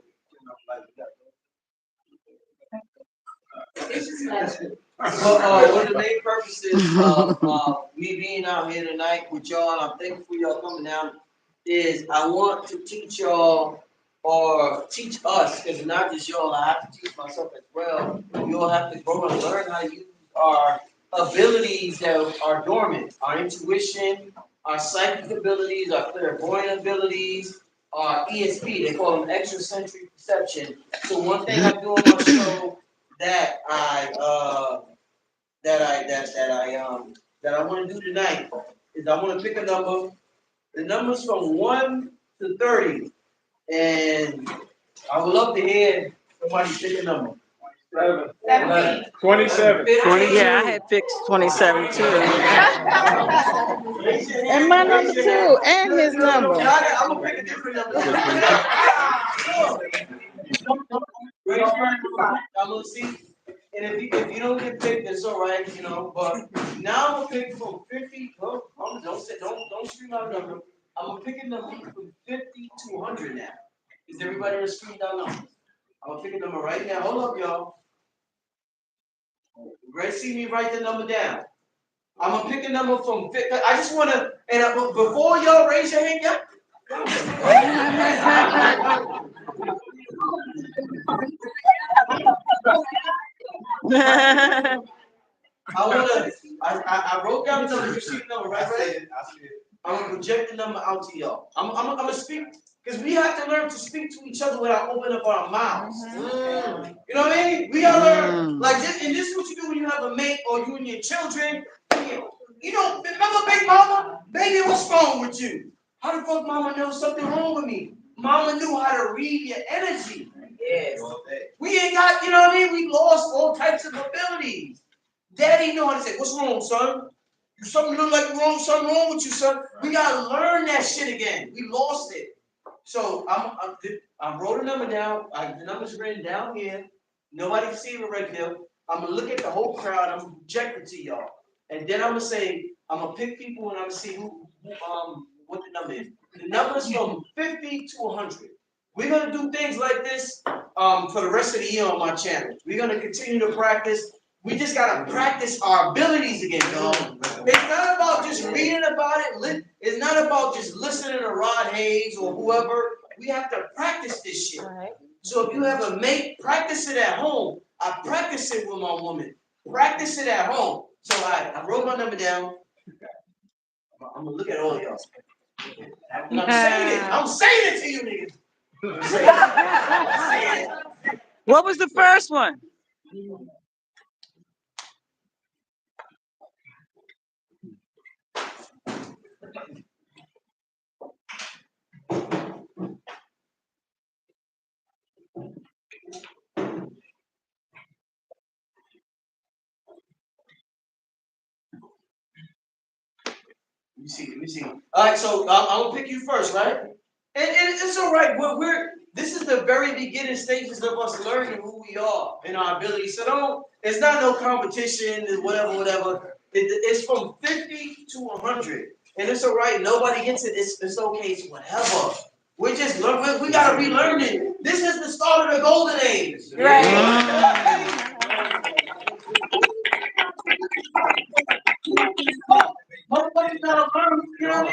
Well, one of the main purposes of me being out here tonight with y'all, I'm thankful for y'all coming out, is I want to teach y'all or teach us, because not just y'all, I have to teach myself as well. You all have to grow and learn how to use our abilities that are dormant, our intuition, our psychic abilities, our clairvoyant abilities, our ESP, they call them extrasensory perception. So one thing I'm doing on my show that I want to do tonight is I want to pick a number. The number's from 1 to 30, and I would love to hear somebody pick a number. 27. 20, yeah, I had picked 27 too. And my number too, and his number. I'm gonna pick a different number. I'm gonna see, and if you don't get picked, it's all right, you know. But now I'm gonna pick from 50. Well, don't scream out a number. I'm gonna pick a number from 50 to 100 now. Is everybody gonna scream down numbers? I'm gonna pick a number right now. Hold up, y'all. You ready to see me write the number down? I'm gonna pick a number from 50. I just wanna, and before y'all raise your hand, yeah. I wrote down the number. You see the number, right? I see it. I'm gonna project the number out to y'all. I'm gonna speak, because we have to learn to speak to each other without opening up our mouths. You know what I mean? We gotta learn, like this, and this is what you do when you have a mate or you and your children. You know, remember Big Mama? Baby, what's wrong with you? How the fuck Mama knows something wrong with me? Mama knew how to read your energy. Yes. We ain't got, you know what I mean? We lost all types of abilities. Daddy know how to say, what's wrong, son? Something look like something wrong with you, son. We gotta learn that shit again. We lost it. So I wrote a number down. The number's written down here. Nobody can see it right there. I'm gonna look at the whole crowd. I'm gonna project it to y'all, and then I'm gonna say I'm gonna pick people and I'm gonna see who what the number is. The number is from 50 to 100. We're gonna do things like this for the rest of the year on my channel. We're gonna continue to practice. We just gotta practice our abilities again, y'all. It's not about just reading about it. It's not about just listening to Rod Hayes or whoever. We have to practice this shit. So if you have a mate, practice it at home. I practice it with my woman. Practice it at home. So I wrote my number down. I'm gonna look at all y'all. And I'm saying it. I'm saying it to you niggas. I'm saying it. What was the first one? Let me see. All right, so I'm gonna pick you first, right? And it's all right. This is the very beginning stages of us learning who we are and our abilities. So it's not no competition and whatever. It's from 50 to 100, and it's all right. Nobody gets it. It's okay. It's whatever. We just learn. We gotta relearn it. This is the start of the golden age. Right. Nobody's gonna learn, you know what I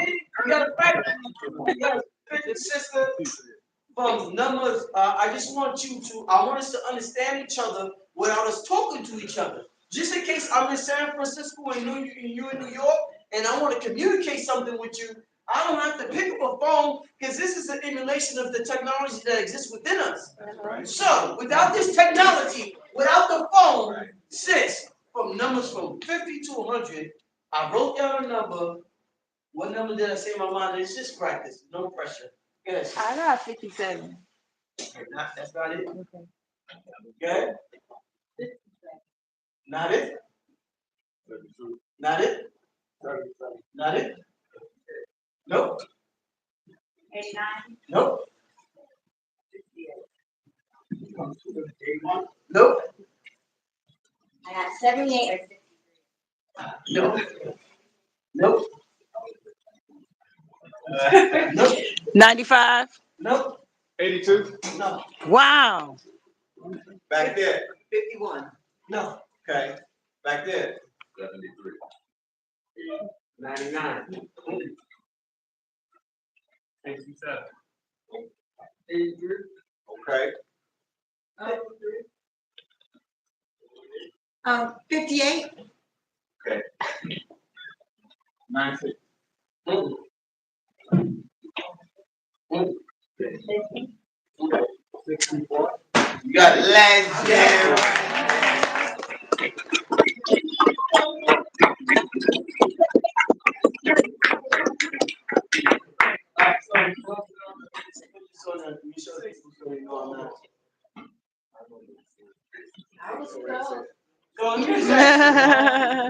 just want I want us to understand each other without us talking to each other. Just in case I'm in San Francisco and you in New York, and I want to communicate something with you, I don't have to pick up a phone because this is an emulation of the technology that exists within us. Right. So, without this technology, without the phone, sis, from numbers from 50 to 100, I wrote down a number. What number did I say in my mind? It's just practice, no pressure. Yes. I got 57. That's not it. Okay. Not it. Not it. Not it. Nope. 89. Nope. Nope. I got 78 or 63. Nope. Nope. Nope. 95. Nope. 82. No. Wow. Back there. 51. No. Okay. Back there. 73. 99. 67. 83. Okay. 58. Okay. 96. Mm. Mm. 64. You got legendary. So let me just ask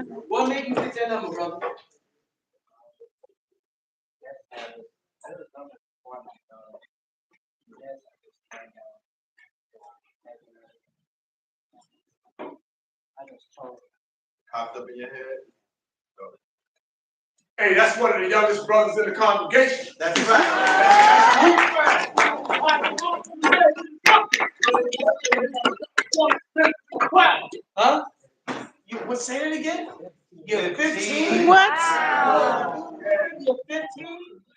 you, what made you pick that number, brother? Popped up in your head. Hey, that's one of the youngest brothers in the congregation. That's right. Huh? You what? Say it again. You're 15. What? Wow. You're 15.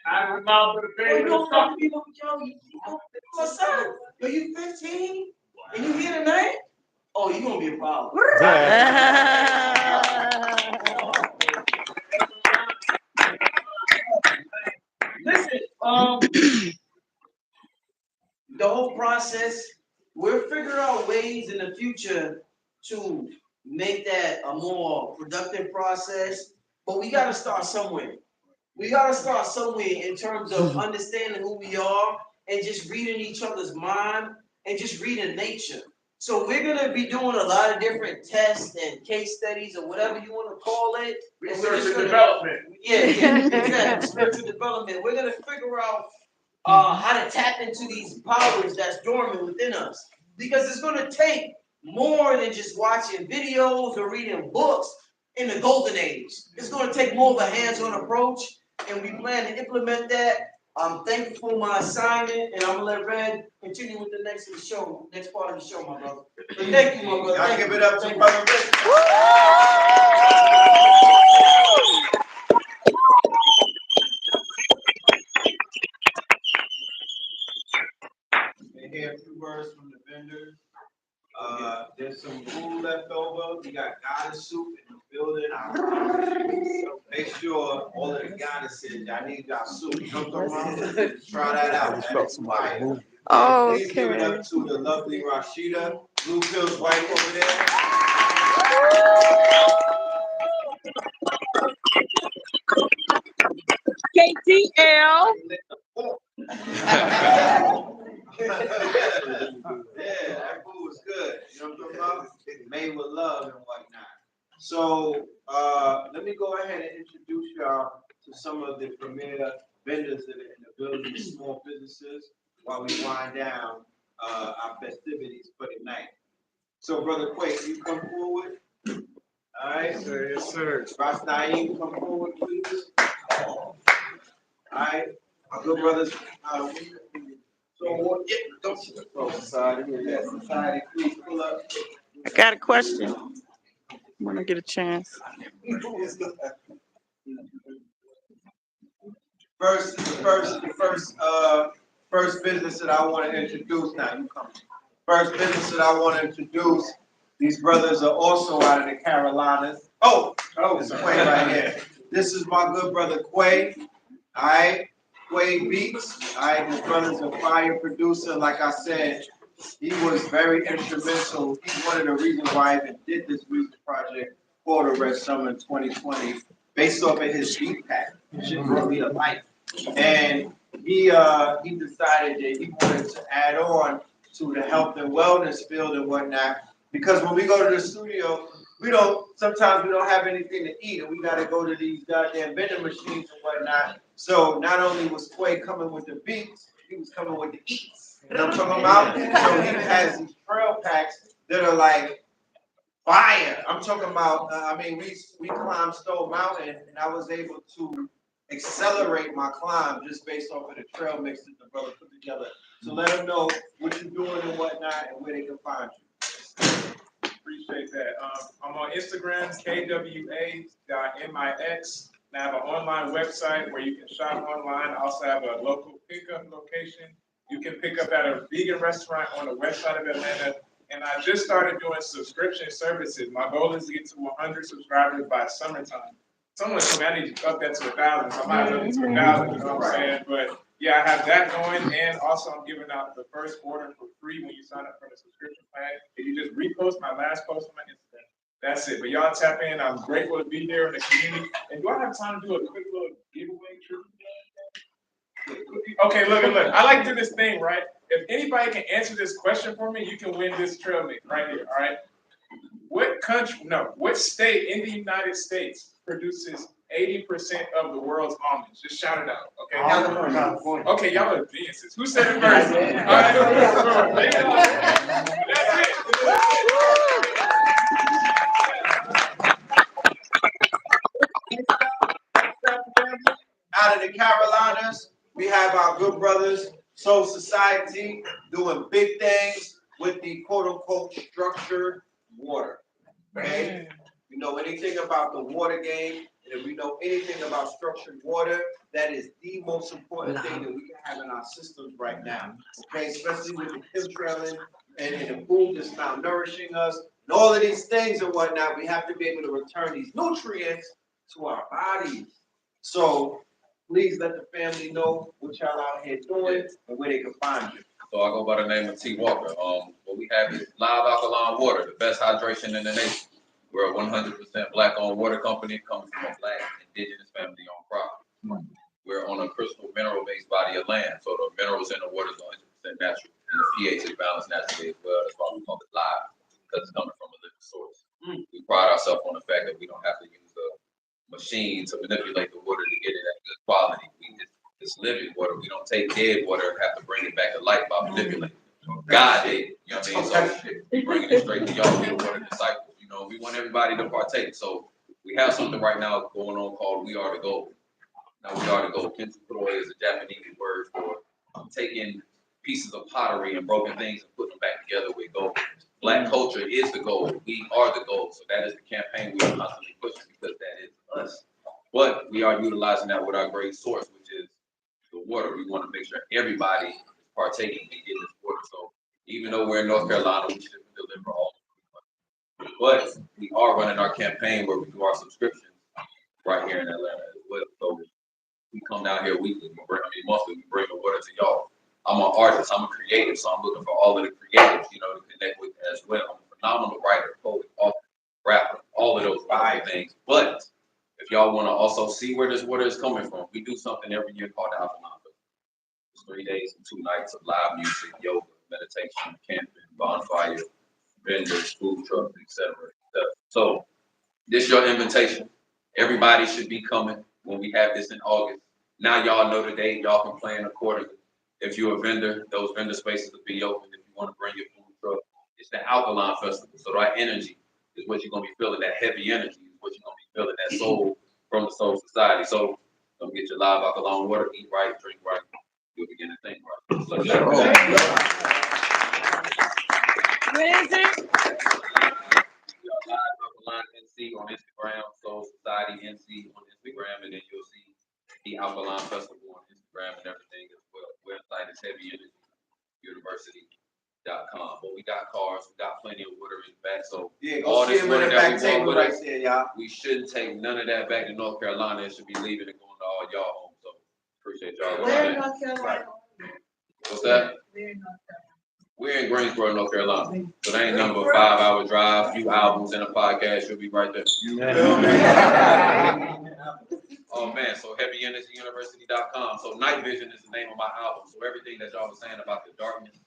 I remember the Oh, baby. you don't know me, my son. Are you 15? And you here tonight? Oh, you gonna be a problem. Listen, the whole process, we're figuring out ways in the future to make that a more productive process, but we gotta start somewhere. We gotta start somewhere in terms of understanding who we are and just reading each other's mind and just reading nature. So we're gonna be doing a lot of different tests and case studies or whatever you want to call it. And we're Research just and gonna- development. Yeah, exactly. Spiritual development. We're gonna figure out how to tap into these powers that's dormant within us. Because it's gonna take more than just watching videos or reading books in the golden age. It's gonna take more of a hands-on approach, and we plan to implement that. I'm thankful for my assignment, and I'm gonna let Red continue with the next part of the show, my brother. But thank you, my brother. Y'all Thank give you. it up to Thank you. Brother Rick. And hear a few words from the vendors. There's some food left over. We got goddess soup in the building. So make sure all of the goddesses, I need y'all soup. You know what I'm talking about? Try that out. That is fire. Please give it up to the lovely Rashida, Blue Pill's wife over there. KTL. Yeah, that food was good. You know what I'm talking about? Made with love and whatnot. So let me go ahead and introduce y'all to some of the premier vendors that are in the building, small businesses, while we wind down our festivities for the night. So, Brother Quake, you come forward. All right, sir. Yes, sir. Ras Naeem, come forward, please. All right, our good brothers. So, yeah, don't sit the society here. Yes, society, please pull up. I got a question. When I get a chance. First First business that I want to introduce, now you come. First business that I want to introduce, these brothers are also out of the Carolinas. It's Quay right here. This is my good brother Quay. Alright, Quay Beats. Alright, this brother's a fire producer. Like I said, he was very instrumental. He's one of the reasons why I even did this music project for the Red Summer in 2020, based off of his beat pack. Shit brought me to life. And he decided that he wanted to add on to the health and wellness field and whatnot. Because when we go to the studio, sometimes we don't have anything to eat, and we got to go to these goddamn vending machines and whatnot. So not only was Quay coming with the beats, he was coming with the eats. You know what I'm talking about? So he has these trail packs that are like fire. I'm talking about, we climbed Stone Mountain, and I was able to accelerate my climb just based off of the trail mix that the brother put together. So let them know what you're doing and whatnot and where they can find you. Appreciate that. I'm on Instagram, kwa.mix. I have an online website where you can shop online. I also have a local pickup location. You can pick up at a vegan restaurant on the west side of Atlanta. And I just started doing subscription services. My goal is to get to 100 subscribers by summertime. Someone told me I need to up that to 1,000. So I might have to to 1,000, you know what I'm saying? But yeah, I have that going. And also I'm giving out the first order for free when you sign up for the subscription plan. If you just repost my last post on my Instagram. That's it. But y'all tap in. I'm grateful to be here in the community. And do I have time to do a quick little giveaway tribute? Okay, look. I like to do this thing, right? If anybody can answer this question for me, you can win this trail mix right here, all right? What state in the United States produces 80% of the world's almonds? Just shout it out, okay? Okay, y'all are geniuses. Who said it first? All right, that's it. Out of the Carolinas, we have our good brothers, Soul Society, doing big things with the quote-unquote structured water. Okay? You know anything about the water game, and if we know anything about structured water, that is the most important thing that we can have in our systems right now. Okay, especially with the chemtrailing and the food that's malnourishing us, and all of these things and whatnot, we have to be able to return these nutrients to our bodies. So please let the family know what y'all out here doing and where they can find you. So I go by the name of T. Walker. What we have is Live Alkaline Water, the best hydration in the nation. We're a 100% black-owned water company coming from a black indigenous family-owned property. We're on a crystal mineral-based body of land, so the minerals in the water is 100% natural, and the pH is balanced naturally as well. That's why we call it live, because it's coming from a living source. We pride ourselves on the fact that we don't have to use a machine to manipulate the water to get it at good quality. It's living water. We don't take dead water and have to bring it back to life by manipulating it. God did, you know what I mean? So we bringing it straight to y'all, be the water disciples. You know, we want everybody to partake. So we have something right now going on called We Are the Gold. Now, We Are the Gold. Kintsukuroi is a Japanese word for taking pieces of pottery and broken things and putting them back together with gold. Black culture is the gold. We are the gold. So that is the campaign we are constantly pushing because that is us. But we are utilizing that with our great source, which is the water. We want to make sure everybody is partaking and getting this water. So even though we're in North Carolina, we shouldn't deliver all. But we are running our campaign where we do our subscriptions right here in Atlanta as well. So we come down here weekly. Monthly, we bring the water to y'all. I'm an artist. I'm a creative, so I'm looking for all of the creatives, you know, to connect with as well. I'm a phenomenal writer, poet, author, rapper, all of those things. But if y'all want to also see where this water is coming from, we do something every year called the Alkaline Festival. It's 3 days and 2 nights of live music, yoga, meditation, camping, bonfire, vendors, food trucks, etc. So this is your invitation. Everybody should be coming when we have this in August. Now y'all know the date. Y'all can plan accordingly. If you're a vendor, those vendor spaces will be open. If you want to bring your food truck, it's the Alkaline Festival. So that energy is what you're going to be feeling. That heavy energy is what you're going to be feeling. That soul from the Soul Society. So come get your live alkaline water, eat right, drink right. You'll begin to think right. So What is it? Live Alkaline NC on Instagram, Soul Society NC on Instagram, and then you'll see the Alkaline Festival on Instagram and everything as well. Website is is HeavyEnergyUniversity.com. But we got cars, we got plenty of water in the back. So Yeah, all go see this him water in the that back we brought table with right us, there, y'all. we shouldn't take none of that back to North Carolina. It should be leaving and going to all y'all homes. So appreciate y'all. Where in North Carolina? What's that? We're in Greensboro, North Carolina. So that ain't number 5-hour drive, few albums and a podcast. You'll be right there. Oh man, so HeavyEnergyUniversity.com. So Night Vision is the name of my album. So everything that y'all was saying about the darkness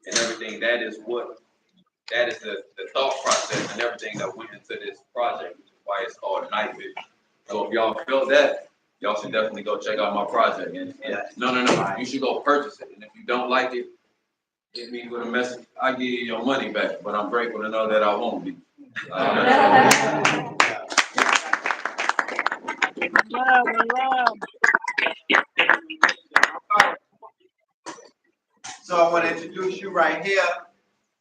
and everything, that is the thought process and everything that went into this project, which is why it's called Night Vision. So if y'all feel that, y'all should definitely go check out my project. And no, you should go purchase it. And if you don't like it, hit me with a message. I'll give you your money back, but I'm grateful to know that I won't be. So I want to introduce you right here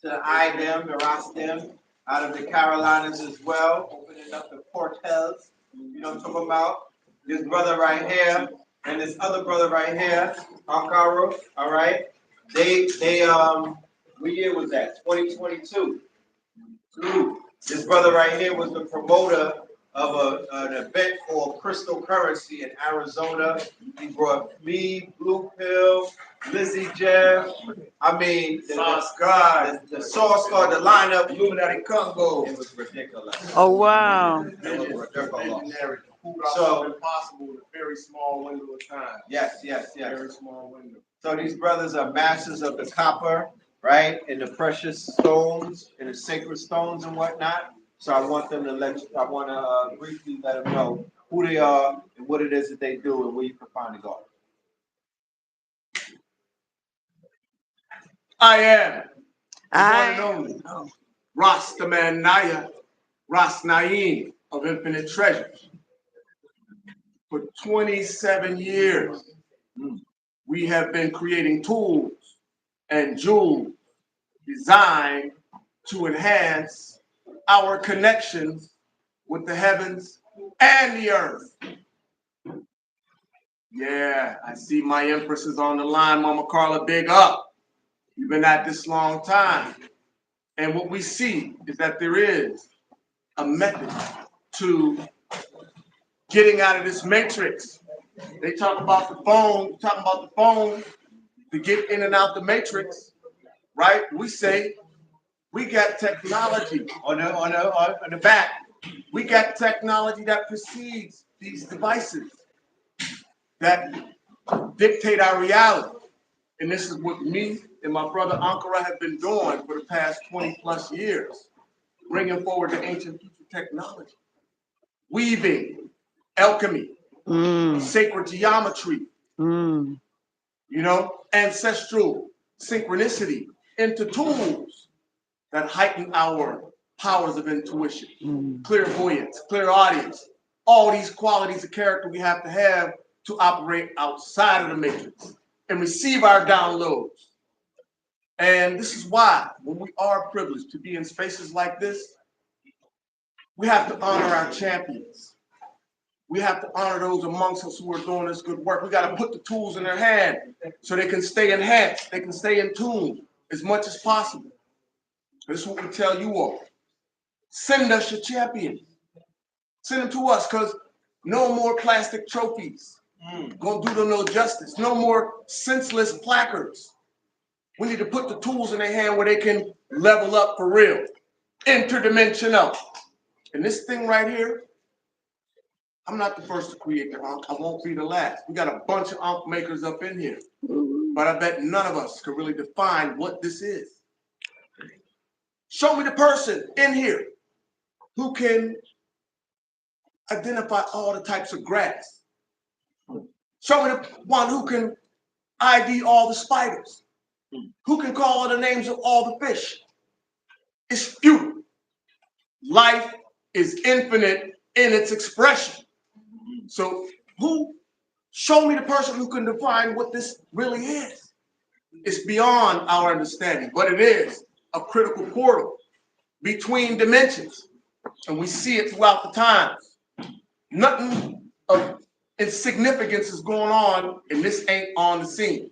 to the IDEM, the ROSDEM, out of the Carolinas as well, opening up the portals. You know what I'm talking about? This brother right here and this other brother right here, Ankara, all right? They what year was that? 2022. This brother right here was the promoter of an event called Crystal Currency in Arizona. He brought me, Blue Pill, Lizzie Jeff. I mean, the Sauce God, the lineup, Illuminati Congo. It was ridiculous. Oh, wow. It was ridiculous. So impossible in a very small window of time. Yes. Very small window. So these brothers are masters of the copper, right, and the precious stones and the sacred stones and whatnot. So I want them to briefly let them know who they are and what it is that they do and where you can find the God. I am the one I and only Rastaman Naya, Ras Naim of Infinite Treasures. For 27 years, we have been creating tools and jewels designed to enhance our connections with the heavens and the earth. Yeah, I see my Empress is on the line, Mama Carla, big up. You've been at this long time. And what we see is that there is a method to getting out of this matrix. They talk about the phone, to get in and out the matrix, right? We say we got technology on the back. We got technology that precedes these devices that dictate our reality. And this is what me and my brother Ankara have been doing for the past 20 plus years, bringing forward the ancient future technology, weaving, alchemy, sacred geometry, ancestral synchronicity into tools that heighten our powers of intuition, clairvoyance, clairaudience, all these qualities of character we have to operate outside of the matrix and receive our downloads. And this is why, when we are privileged to be in spaces like this, we have to honor our champions. We have to honor those amongst us who are doing this good work. We got to put the tools in their hand so they can stay enhanced, they can stay in tune as much as possible. This is what we tell you all. Send us your champions. Send them to us, because no more plastic trophies. Gonna do them no justice. No more senseless placards. We need to put the tools in their hand where they can level up for real. Interdimensional. And this thing right here, I'm not the first to create the Ankh. I won't be the last. We got a bunch of Ankh makers up in here. But I bet none of us can really define what this is. Show me the person in here who can identify all the types of grass. Show me the one who can ID all the spiders. Who can call all the names of all the fish. It's futile. Life is infinite in its expression. So show me the person who can define what this really is. It's beyond our understanding, but it is a critical portal between dimensions. And we see it throughout the times. Nothing of insignificance is going on, and this ain't on the scene.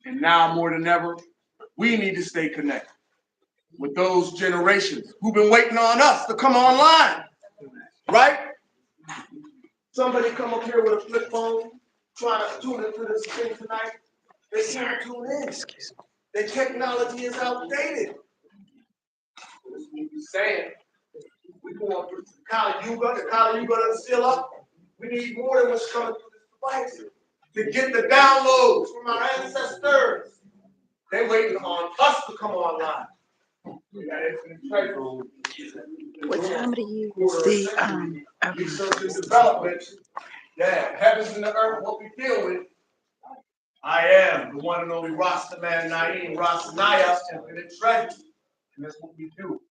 And now more than ever, we need to stay connected with those generations who've been waiting on us to come online, right? Somebody come up here with a flip phone, trying to tune into this thing tonight. They can't tune in. The technology is outdated. That's what we're saying. We going through the Kali Yuga doesn't seal up. We need more than what's coming through this device to get the downloads from our ancestors. They're waiting on us to come online. We got infinite treasure. What time do you use the Research and development. Yeah, heavens and the earth, what we deal with. I am the one and only Rasta Man Naeem Rastanaya, infinite treasure. And that's what we do.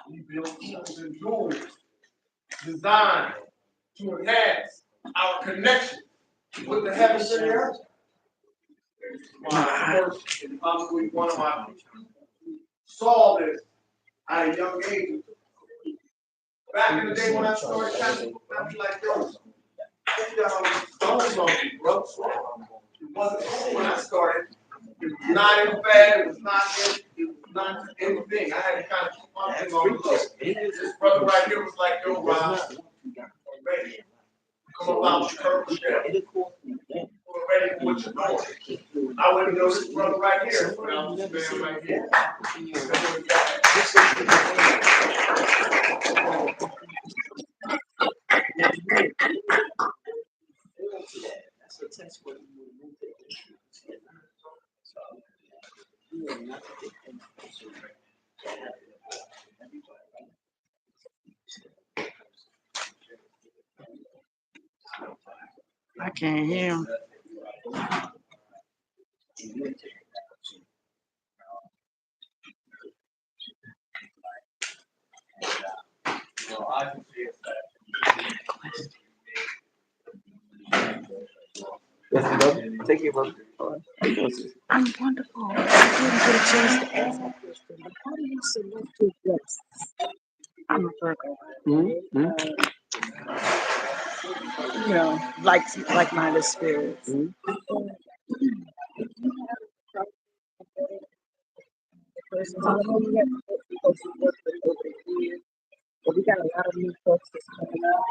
We build tools and jewels designed to enhance our connection with the heavens and the earth. My first and probably one of my saw this at a young age. Back in the day when I started tapping, I'd be like, yo, don't monkey, bro. It wasn't cool when I started. It was not in bed, it was not anything. I had to kind of keep my thing on the look. This brother right here was like, yo, Rob, ready. Come about your purple shell. We're ready for what you're doing. I wouldn't know this brother right here. Well, this man right here. I can't hear him. Take it, bro. I'm wonderful. I didn't get a chance to ask my question, but how do you select your guests? I'm a Virgo. You know, like-minded spirits. But we got a lot of new folks that's coming up.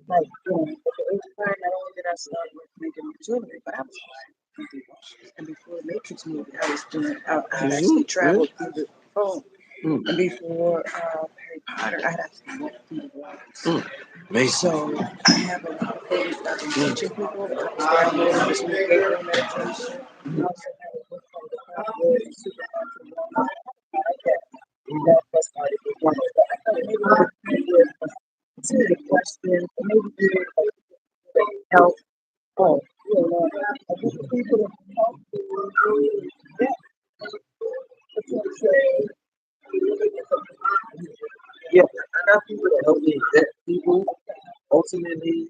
Like, you know, at the age of 9, not only did I start with making jewelry, but I was making washes. And before the Matrix movie, I actually traveled through the phone. And before Harry Potter, I had actually walked through the walls. So I have a lot of things that I've been teaching people. I started with this new gateway meditation. I also have a book called The Power of Supernatural. That started with one of them. I thought maybe I would see the question, maybe you help. Oh, you know, I think people that help you. Yeah, I got people that help me vet people. Ultimately,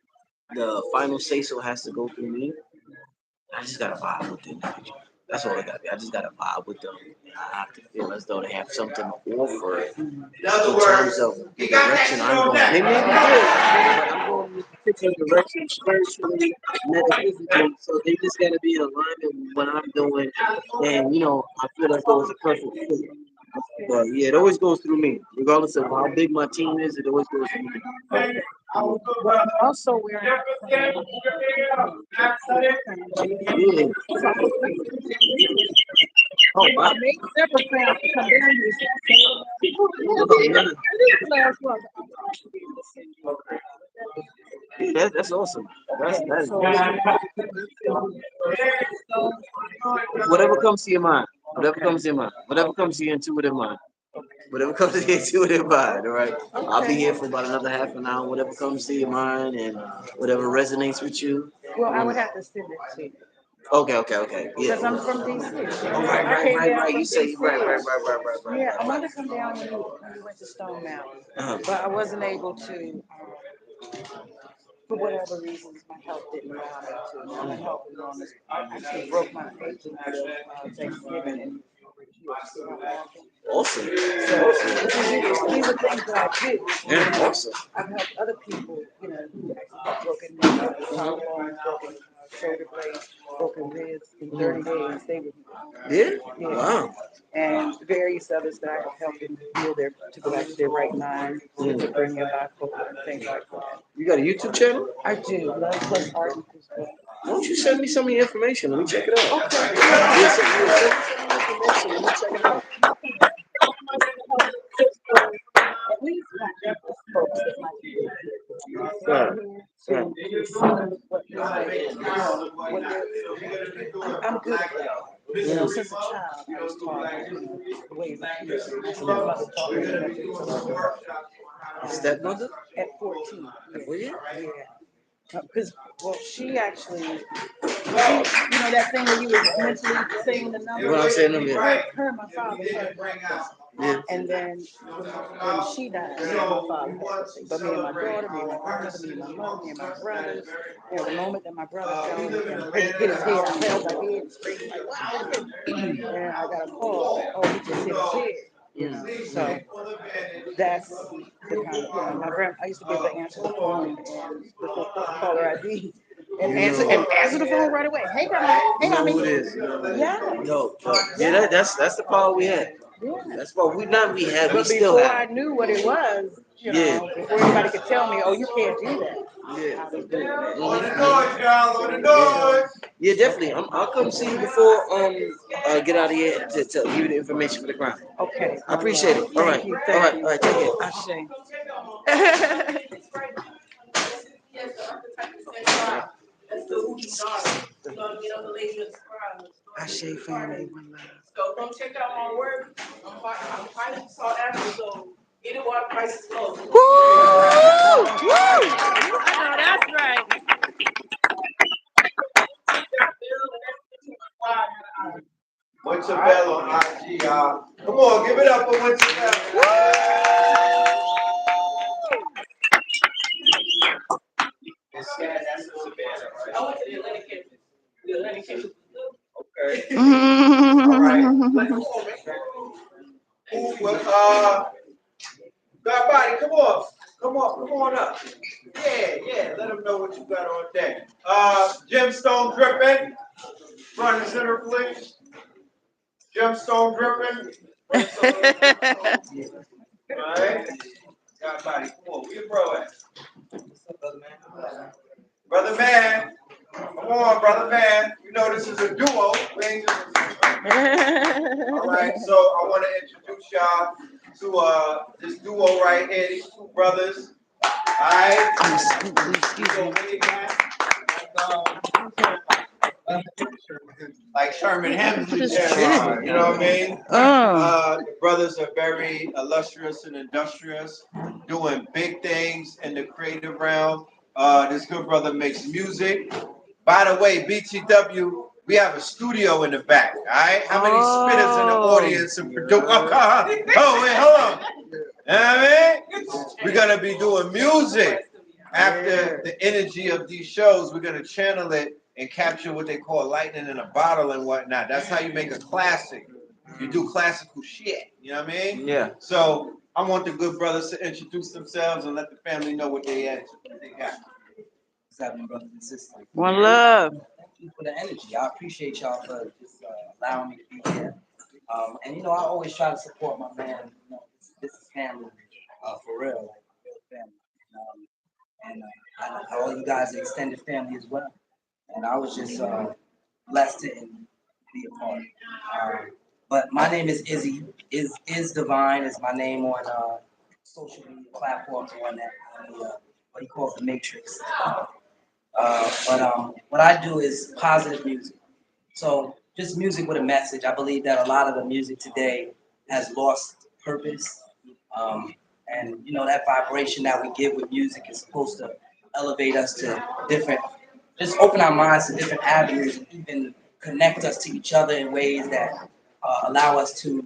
the final say so has to go through me. I just gotta vibe with them. That's all I got. I just gotta vibe with them. I have to feel as though they have something to offer in terms of the direction I'm going. They may be good, but I'm going in a particular direction spiritually, metaphysically. So they just gotta be in alignment with what I'm doing. And you know, I feel like it was a perfect fit. But yeah, it always goes through me. Regardless of how big my team is, it always goes through me. Also, we're Yeah. Oh, wow. Yeah, that's awesome. That's whatever comes to your mind. Whatever comes to your mind. Whatever comes to your intuitive mind. Whatever comes to your intuitive mind, all right? I'll be here for about another half an hour. Whatever comes to your mind and whatever resonates with you. Well, I would have to send it to you. Okay. Yeah. Because I'm from DC. Oh, right. You say right. Yeah, I wanted to come down when you went to Stone Mountain, but I wasn't able to. For whatever reasons, my health didn't allow me to. I'm a health wellness. I actually broke my agent out of Thanksgiving and awesome. So these are things that I do. Yeah, awesome. I've helped other people, you know, who actually have broken collarbone, broken shoulder blades, broken ribs in 30 days. They were, Yeah? yeah. Wow. And various others that I have helped them heal their to go back to their right mind, schizophrenia, bipolar, and things like that. You got a YouTube channel? I do. Love+Art. Why don't you send me some of your information? Let me check it out. Okay. Yeah, send me some of your information. Let me check it out. At least not just folks that might be Right. to see what they're like, you know, what I'm good at that. You know, since a child, I was taught, you know, the ways of healing. My stepmother taught me Stepmother? at 14. Oh, yeah? Yeah. Because, well, she actually, you know, that thing where you were mentally saying the number? When I'm saying them, yeah. Her and my father had a breakfast. Yeah. And then when she died, me and my father had to say, but me and my daughter, me and my grandmother, me and my mother, me and my brothers, you know, the moment that my brother fell and hit his head, I held my head and screamed like, wow. And I got a call that, oh, he just hit his head. You know, so that's the kind of, you know, my grandma, I used to be able to answer the phone and before caller ID and answer the phone right away. Hey, grandma. Hey, You know mommy. who it is. Yeah. Yo. Yeah, that's the power we had. Yeah. That's what we had. We But still before have. I knew what it was, you know, before anybody could tell me, oh, you can't do that. Yeah. On the noise, y'all, on the noise. Yeah, definitely. I'll come see you before get out of here to give you the information for the crime. Okay. I appreciate it. All right. Thank you. All right. Take it. Ashe family, one love. So come check out my work. I'm fighting sought after, so get it while prices low. Woo! Woo! I know that's right. Winter Bell on IG, y'all. Come on, give it up for Winter Bell. It's sad, that's in Savannah, right? I went to the Atlantic campus. The Atlantic campus was good. Okay. All right. God body, come on. Come on up. Yeah, let them know what you got on deck. Gemstone dripping. Front and center, please. Gemstone dripping. All right. God body, come on. Where your bro at? Brother man. Come on, brother man. You know this is a duo. We ain't just all right, so I want to introduce y'all to this duo right here, these two brothers. All right. Like Sherman Hemsley, you know what I mean? The brothers are very illustrious and industrious, doing big things in the creative realm. This good brother makes music. By the way, BTW, we have a studio in the back, all right? How many spitters in the audience and produce? Oh, wait, hold on. You know what I mean? We're going to be doing music. After the energy of these shows, we're going to channel it and capture what they call lightning in a bottle and whatnot. That's how you make a classic. You do classical shit, you know what I mean? Yeah. So I want the good brothers to introduce themselves and let the family know what they got. What's happening, brothers and sisters? One love. Thank you for the energy. I appreciate y'all for just allowing me to be here. And you know, I always try to support my man. You know, this is family, for real, like real family. And all you guys are extended family as well. And I was just blessed to be a part. But my name is Izzy. Is Divine is my name on social media platforms on that. What he calls the Matrix. But what I do is positive music. So just music with a message. I believe that a lot of the music today has lost purpose. And you know, that vibration that we give with music is supposed to elevate us to different, just open our minds to different avenues and even connect us to each other in ways that allow us to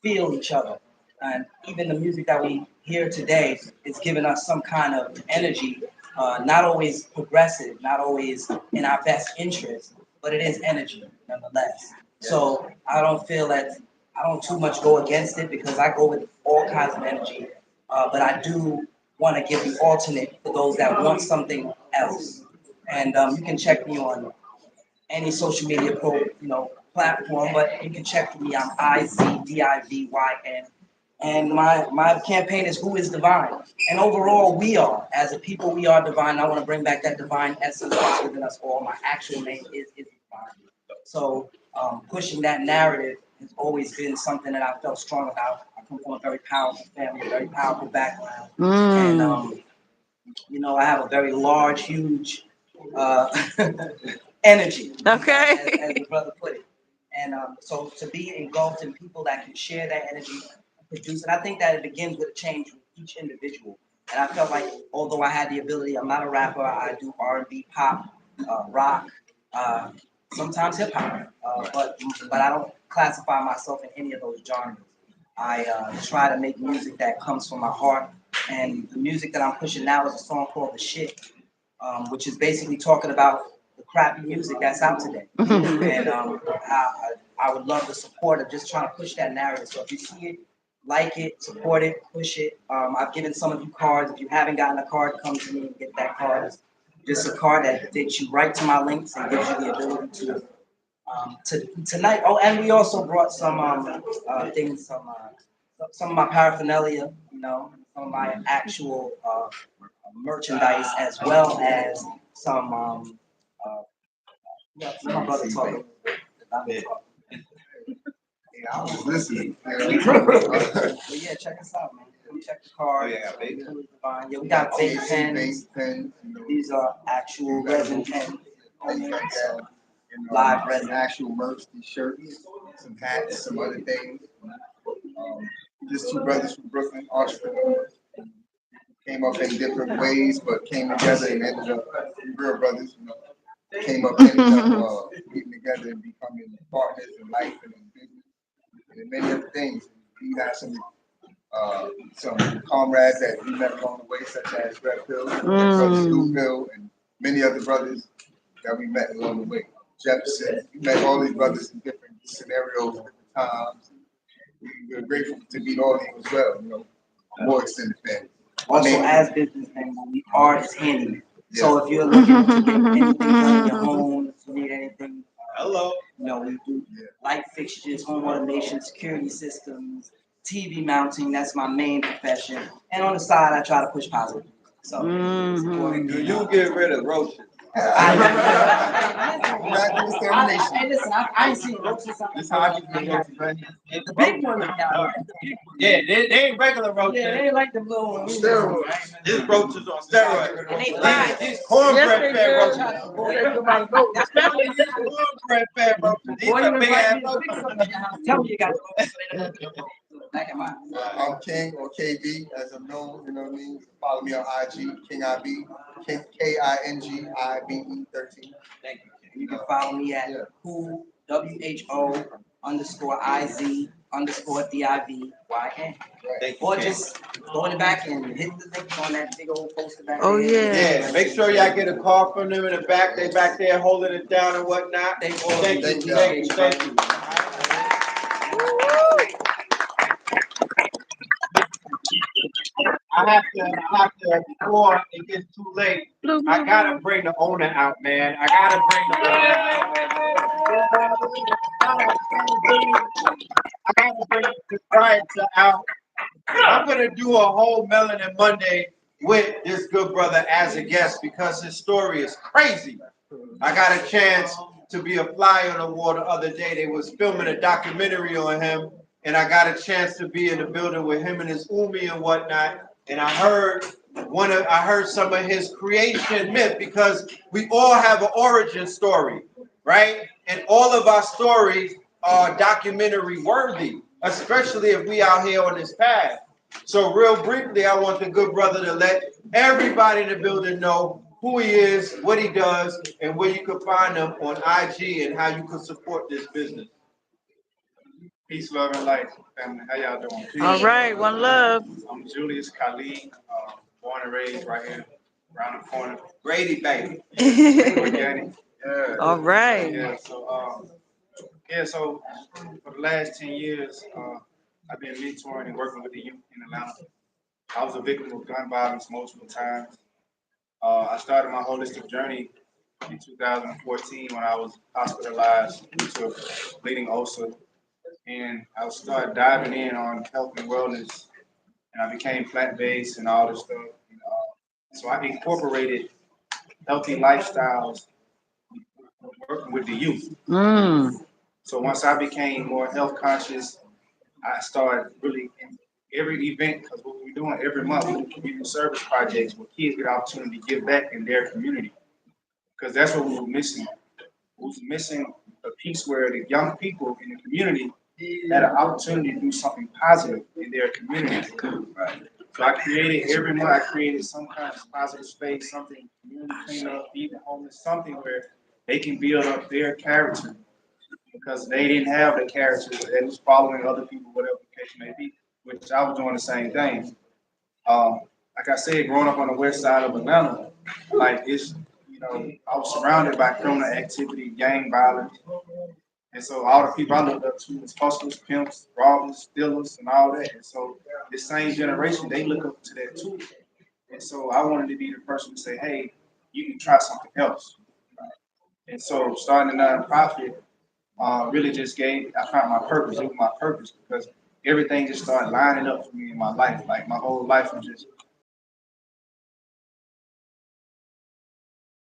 feel each other. And even the music that we hear today is giving us some kind of energy, not always progressive, not always in our best interest, but it is energy nonetheless. So I don't feel that I don't too much go against it because I go with all kinds of energy. But I do want to give the alternate for those that want something else. And you can check me on any social media platform, but you can check for me. I'm IZDIVYN. And my campaign is Who is Divine? And overall, we are. As a people, we are divine. I want to bring back that divine essence that's within us all. My actual name is divine. So pushing that narrative has always been something that I felt strong about. I come from a very powerful family, a very powerful background. And, I have a very large, huge energy. Okay. As the brother put it. And so to be engulfed in people that can share that energy, produce, and I think that it begins with a change with each individual. And I felt like, although I had the ability, I'm not a rapper. I do R&B, pop, rock, sometimes hip hop, but I don't classify myself in any of those genres. I try to make music that comes from my heart, and the music that I'm pushing now is a song called "The Shit," which is basically talking about the crappy music that's out today. And I would love the support of just trying to push that narrative. So if you see it, like it, support it, push it. I've given some of you cards. If you haven't gotten a card, come to me and get that card. It's just a card that takes you right to my links and gives you the ability to tonight. Oh, and we also brought some things, some of my paraphernalia, some of my actual merchandise, as well as some my brother talking. Yeah, I was listening. But yeah, check us out, man. Come check the card. Yeah, baby. Yeah, we got vape Base pens. pens, These are actual resin pens. things like that. Live resin. Actual merch, these shirts, some hats, some other things. Just two brothers from Brooklyn, entrepreneurs. Came up in different ways, but came together and ended up real brothers. Came up, ended up getting together and becoming partners in life and in business and in many other things. We have some comrades that we met along the way, such as Red Pill, Brother Blue Pill, and many other brothers that we met along the way. Jefferson, we met all these brothers in different scenarios, different times. We're grateful to meet all of you as well, more extended family. Also, as businessmen, we are is handy. So if you're looking to get anything done in your home, if you need anything, we do light fixtures, home automation, security systems, TV mounting. That's my main profession. And on the side, I try to push positive. So, Do you get rid of roaches? Hey, listen, I ain't seen roaches. That's how I get the roaches, right? The big ones are down. Yeah, they ain't regular roaches. Yeah, they ain't like the little ones. Steroids. These roaches on steroids. And they fly. These cornbread fed roaches. That's Cornbread fed roaches. These are big ass roaches. Tell me you got I'm King, or KB, as I'm known, you know what I mean? Follow me on IG, King IB, KINGIBE 13. Thank you. You can follow me at WHO _IZ_DIVYN. Or just go in the back and hit the link on that big old poster back there. Yeah, make sure y'all get a call from them in the back. They back there holding it down and whatnot. Thank you. I have to, before it gets too late, I gotta bring the owner out, man. I gotta bring the proprietor out. I'm gonna do a whole Melanin Monday with this good brother as a guest because his story is crazy. I got a chance to be a fly on the wall the other day. They was filming a documentary on him, and I got a chance to be in the building with him and his Umi and whatnot. And I heard some of his creation myth, because we all have an origin story, right? And all of our stories are documentary worthy, especially if we out here on this path. So real briefly, I want the good brother to let everybody in the building know who he is, what he does, and where you can find him on IG and how you can support this business. Peace, love, and light, family. How y'all doing? All right, one love. I'm Julius Khalid, born and raised right here, around the corner. Grady, baby. Organic. Yeah. All right. Yeah. So for the last 10 years, I've been mentoring and working with the youth in Atlanta. I was a victim of gun violence multiple times. I started my holistic journey in 2014 when I was hospitalized due to a bleeding ulcer. And I started diving in on health and wellness, and I became plant-based and all this stuff. And, so I incorporated healthy lifestyles working with the youth. So once I became more health conscious, I started really in every event, because what we're doing every month, we do community service projects where kids get an opportunity to give back in their community. Because that's what we were missing. We was missing a piece where the young people in the community had an opportunity to do something positive in their community. Right. So I created every month, I created some kind of positive space, something community cleanup, feed the homeless, something where they can build up their character, because they didn't have the character. They was following other people, whatever the case may be, which I was doing the same thing. Like I said, growing up on the west side of Atlanta, like it's, I was surrounded by criminal activity, gang violence. And so all the people I looked up to was hustlers, pimps, robbers, stealers, and all that. And so this same generation, they look up to that too. And so I wanted to be the person to say, hey, you can try something else. And so starting a nonprofit really just I found my purpose. It was my purpose because everything just started lining up for me in my life. Like my whole life was just